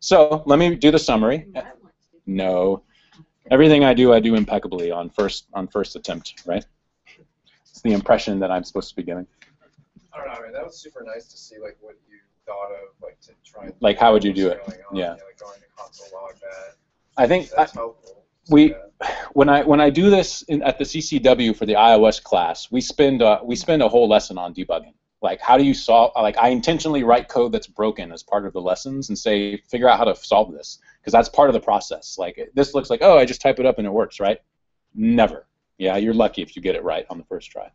So let me do the summary. No. Everything I do impeccably on first attempt, right? It's the impression that I'm supposed to be giving. I don't know. I mean, that was super nice to see like what you thought of, like to try. Like how would you do it? Yeah. Like going to console log that. I think that's helpful. When I do this at the CCW for the iOS class, we spend a whole lesson on debugging. Like how do you solve? Like I intentionally write code that's broken as part of the lessons and say figure out how to solve this. because that's part of the process. Like this looks like, oh, I just type it up and it works, right? Never. Yeah, you're lucky if you get it right on the first try.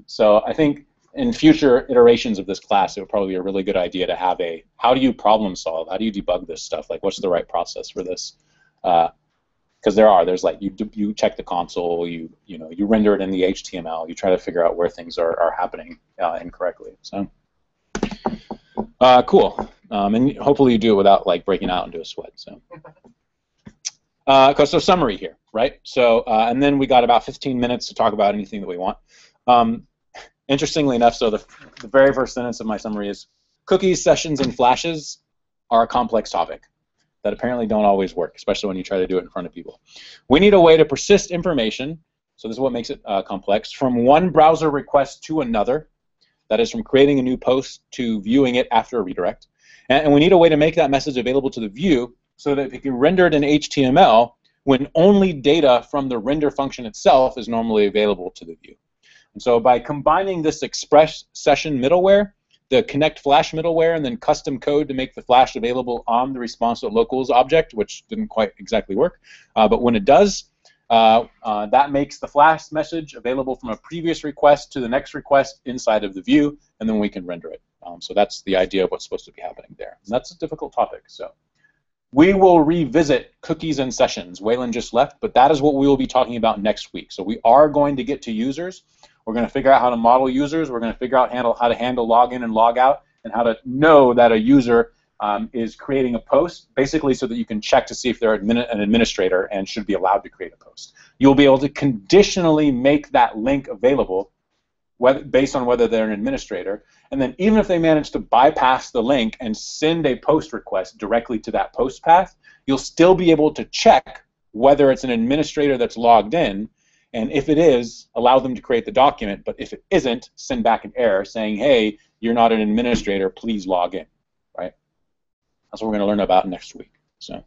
So I think in future iterations of this class, it would probably be a really good idea to have a, how do you problem solve? How do you debug this stuff? Like, what's the right process for this? Because there's like, you check the console, you render it in the HTML, you try to figure out where things are happening incorrectly. So, cool. And hopefully you do it without like breaking out into a sweat. So, so summary here, right? So, and then we got about 15 minutes to talk about anything that we want. Interestingly enough, so the very first sentence of my summary is, cookies, sessions, and flashes are a complex topic that apparently don't always work, especially when you try to do it in front of people. We need a way to persist information, so this is what makes it complex, from one browser request to another, that is from creating a new post to viewing it after a redirect, and we need a way to make that message available to the view so that it can render it in HTML when only data from the render function itself is normally available to the view. And so by combining this express session middleware, the connect flash middleware, and then custom code to make the flash available on the response.locals object, which didn't quite exactly work, but when it does, that makes the flash message available from a previous request to the next request inside of the view, and then we can render it. So that's the idea of what's supposed to be happening there. And that's a difficult topic. So we will revisit cookies and sessions. Waylon just left, but that is what we will be talking about next week. So we are going to get to users. We're going to figure out how to model users. We're going to figure out how to handle login and log out, and how to know that a user is creating a post, basically so that you can check to see if they're an administrator and should be allowed to create a post. You'll be able to conditionally make that link available based on whether they're an administrator, and then even if they manage to bypass the link and send a post request directly to that post path, you'll still be able to check whether it's an administrator that's logged in. And if it is, allow them to create the document. But if it isn't, send back an error saying, hey, you're not an administrator, please log in, right? That's what we're going to learn about next week. So,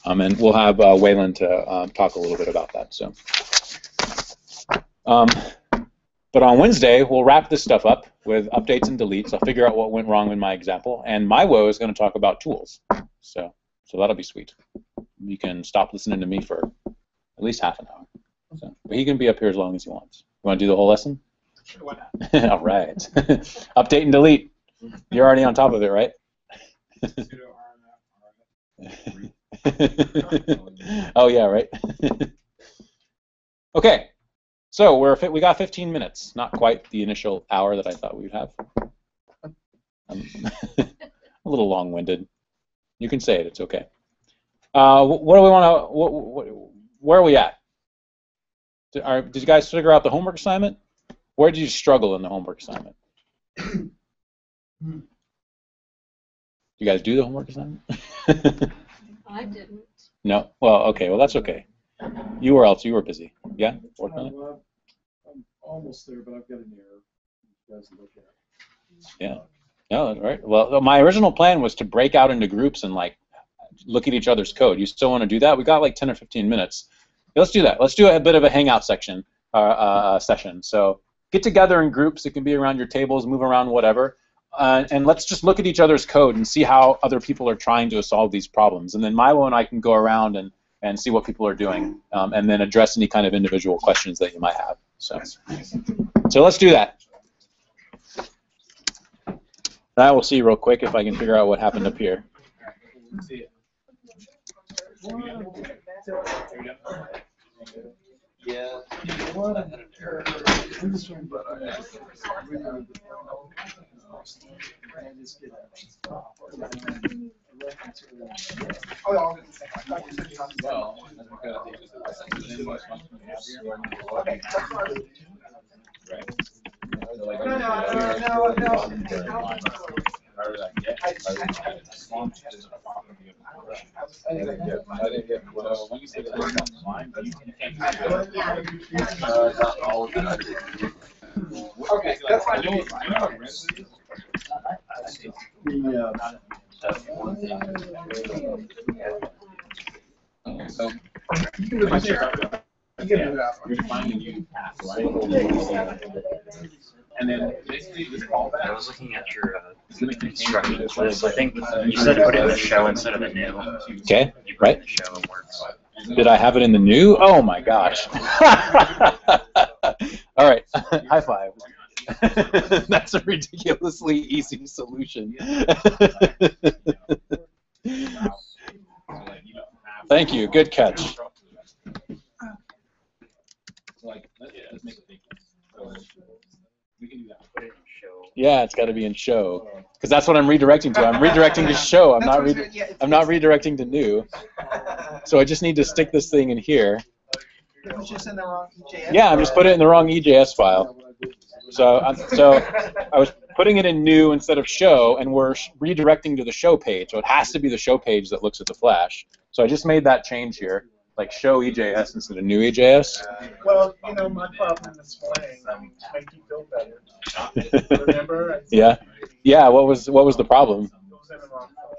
and we'll have Waylon to talk a little bit about that. So, but on Wednesday, we'll wrap this stuff up with updates and deletes. I'll figure out what went wrong in my example. And Maiwo is going to talk about tools. So that'll be sweet. You can stop listening to me for at least half an hour. So, but he can be up here as long as he wants. You want to do the whole lesson? Sure, why not? All right. Update and delete. You're already on top of it, right? Oh yeah, right. Okay. So we got 15 minutes. Not quite the initial hour that I thought we would have. A little long-winded. You can say it. It's okay. What do we want to? Where are we at? Did you guys figure out the homework assignment? Where did you struggle in the homework assignment? You guys do the homework assignment? I didn't. No? Well, okay. Well, that's okay. You were busy. Yeah? Working on it? Well, I'm almost there, but I've got an error you guys look at. Yeah. No, right. Well, my original plan was to break out into groups and like look at each other's code. You still want to do that? We got like 10 or 15 minutes. Let's do that. Let's do a bit of a hangout session. So get together in groups. It can be around your tables, move around, whatever. And let's just look at each other's code and see how other people are trying to solve these problems. And then Maiwo and I can go around and see what people are doing, and then address any kind of individual questions that you might have. So let's do that. I will see real quick if I can figure out what happened up here. Yeah. Okay, that's fine. So You can move it here. You can move it out. you're defining a new path, right? And then basically this callback. I was looking at your instructions was, I think you said put it in the show instead of the new. Okay, You put it right. in the show, it works. Did I have it in the new? Oh my gosh. All right, high five. That's a ridiculously easy solution. Thank you, good catch. Yeah, it's got to be in show, because that's what I'm redirecting to. I'm redirecting to show. I'm not redirecting to new. So I just need to stick this thing in here. It was just in the wrong EJS. Yeah, I'm just putting it in the wrong EJS file. So I was putting it in new instead of show, and we're redirecting to the show page. So it has to be the show page that looks at the flash. So I just made that change here, like show EJS instead of new EJS. Well, you know, my problem this morning, make you feel better. Remember? Yeah. Yeah. What was the problem? It was in the wrong file.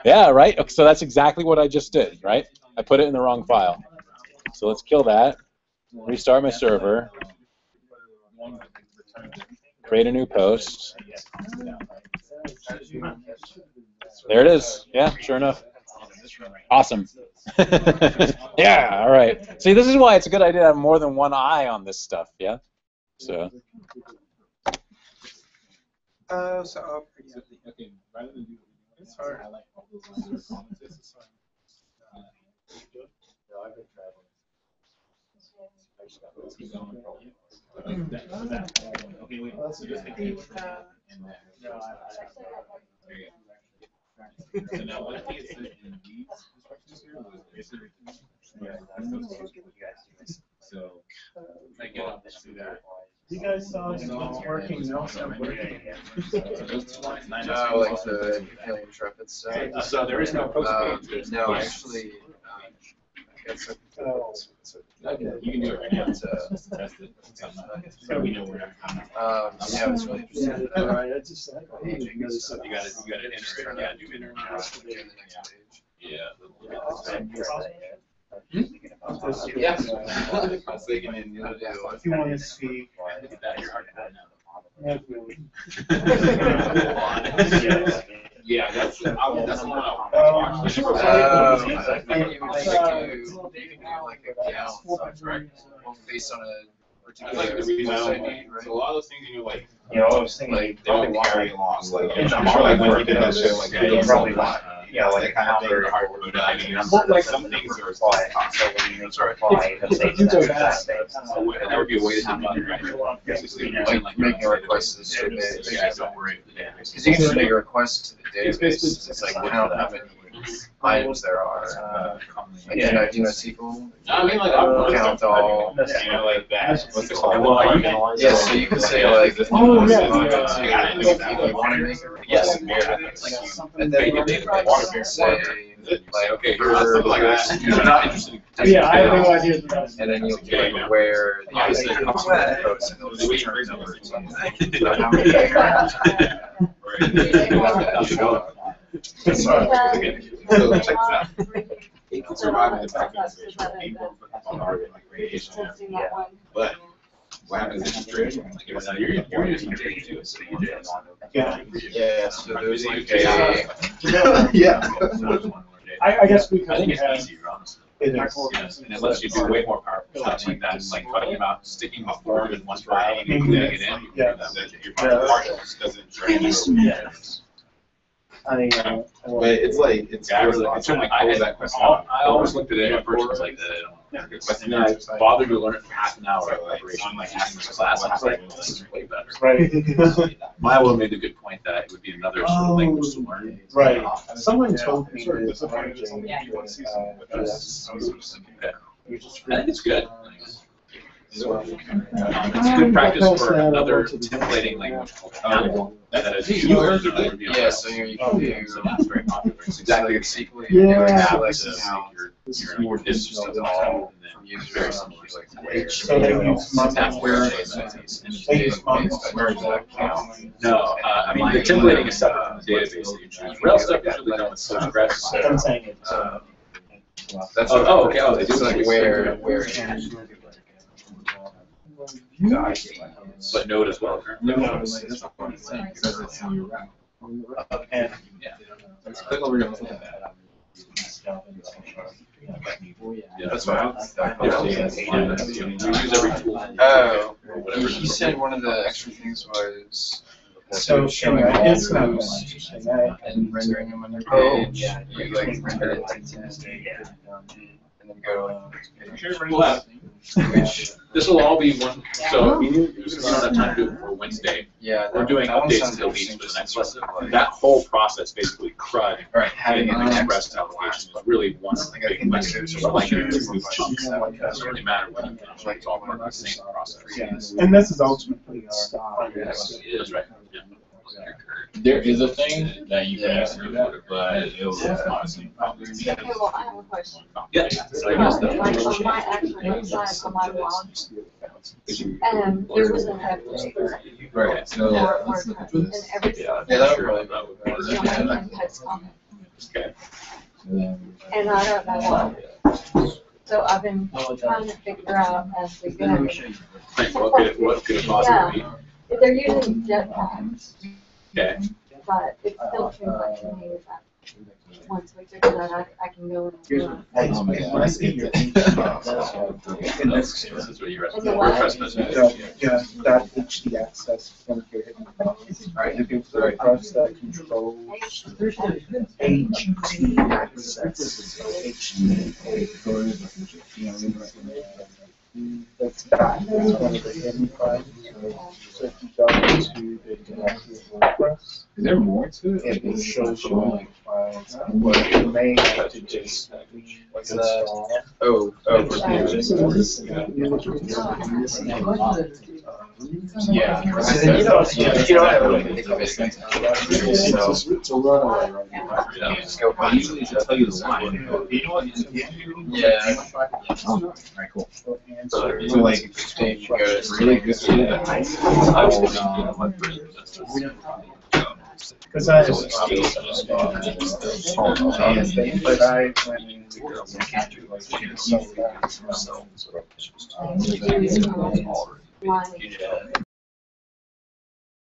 Yeah. Right. Okay, so that's exactly what I just did. Right. I put it in the wrong file. So let's kill that. Restart my server. Create a new post. There it is. Yeah, sure enough. Awesome. Yeah, all right. See, this is why it's a good idea to have more than one eye on this stuff, yeah? So. It's hard. You guys saw it's working now. No, like the Alien Intrepid stuff. So there is no post page. No, actually, it's a, You can do it right now to test it. So we know where yeah, it's really interesting. All right, I just you got to enter. Yeah, do enter. Yeah. Yeah. I was thinking in the other day. If you want to see. Yeah, that's the one You can even do like a count, right? Based on a particular ID, right? So a lot of those things you like. You know, I was thinking Like they don't carry along. Like I'm sure like when you did that show, like you probably want, like kind of very hard to put out. Like some things are apply. So when you make a reply, it saves that space. So that would be a way to do it. Like making a request to the database. Yeah, don't worry. Because you can just make a request to the database. It's like count how many items there are. Like, you know SQL? I mean, like, I'm Count all. you know, like that. What's it called? Yeah, so you can say like, Oh, yeah. you want to make a request, and then you can say like, okay, you're like that. You're not interested. Yeah, I have no idea. and then you'll get where the user comes from the post, and it'll just return numbers. How many So check this out. It can survive in the radiation. But what happens if you're you're using data too, so you just Yeah, so there's like a Yeah. I guess we I think it's have easier, honestly. it Yes, and it lets you do way more powerful stuff like that, like talking about sticking a form in one file and including it in. You can do that with your partial just doesn't drain you. but it's like it's Yeah, I really, really it's like, I always looked at it at first, I was like, and then I bothered to learn it for half an hour of preparation, like after the class, and I was like, this is way better. right. Milo made the good point that it would be another sort of language to learn. Right. Someone told me Sort of this. disappointing. Yeah. I think it's good. It's good practice for another templating language called that is yeah, so you can do so that's very popular. It's exactly exactly SQL. Yeah. Like your this just does all, and then from users very similar. like So they use That's where They use Mongoose. No, I mean the templating is separate from the database that you choose. Rail stuff is really done with Postgres. I'm saying it. that's Okay. Oh, they do it's like where but Node as well. No, it's a funny thing because it's in your route. And Let's click over here and look at that. That's what we use every tool. Oh, he said one of the extra things was so showing anyway, it's not Mongoose interesting. I and rendering them on your Oh, page. You like render it to 10 and then go We'll have- This will all be one, so we don't have time to do it for Wednesday. yeah, We're doing that one updates sounds to the leads interesting, for the just next sort lesson. of like- That whole process, basically CRUD, Alright, having an an express application is really one Like, I big think question. there's So like, two it's chunks chunks. It doesn't really matter what you finish, it's all part of the same process. and this is ultimately That's right. Yeah. There is a thing that you can actually do that, but it was honestly probably. Okay, well, I have a question. Yeah. So, like, on my actual website, on my blog, there was an update. Right, so. And every Yeah, that would probably someone puts comment. Okay. And I don't know why. So I've been trying to figure out as we go. Like, what could it possibly be? They're using jetpacks, Okay. but it still seems like to me that once we figure that out, I can go and. Oh my God. When I see your in this This is what you rest. And the what? yeah, that HD access indicator. Right, you can press that control HT access. That's that. That's one of the hidden files. So if you go to the directory of WordPress, Is there more to it? it will show you all the files. But you may have to just install. Oh, for pages. Yeah. You don't have to It's a runaway right now. Yeah. You just go. Usually to tell you the line. You know what? Yeah. Alright, cool. Answer. So like, Page you go to. it's really good tool that I Because I was but I went in so fast. Line.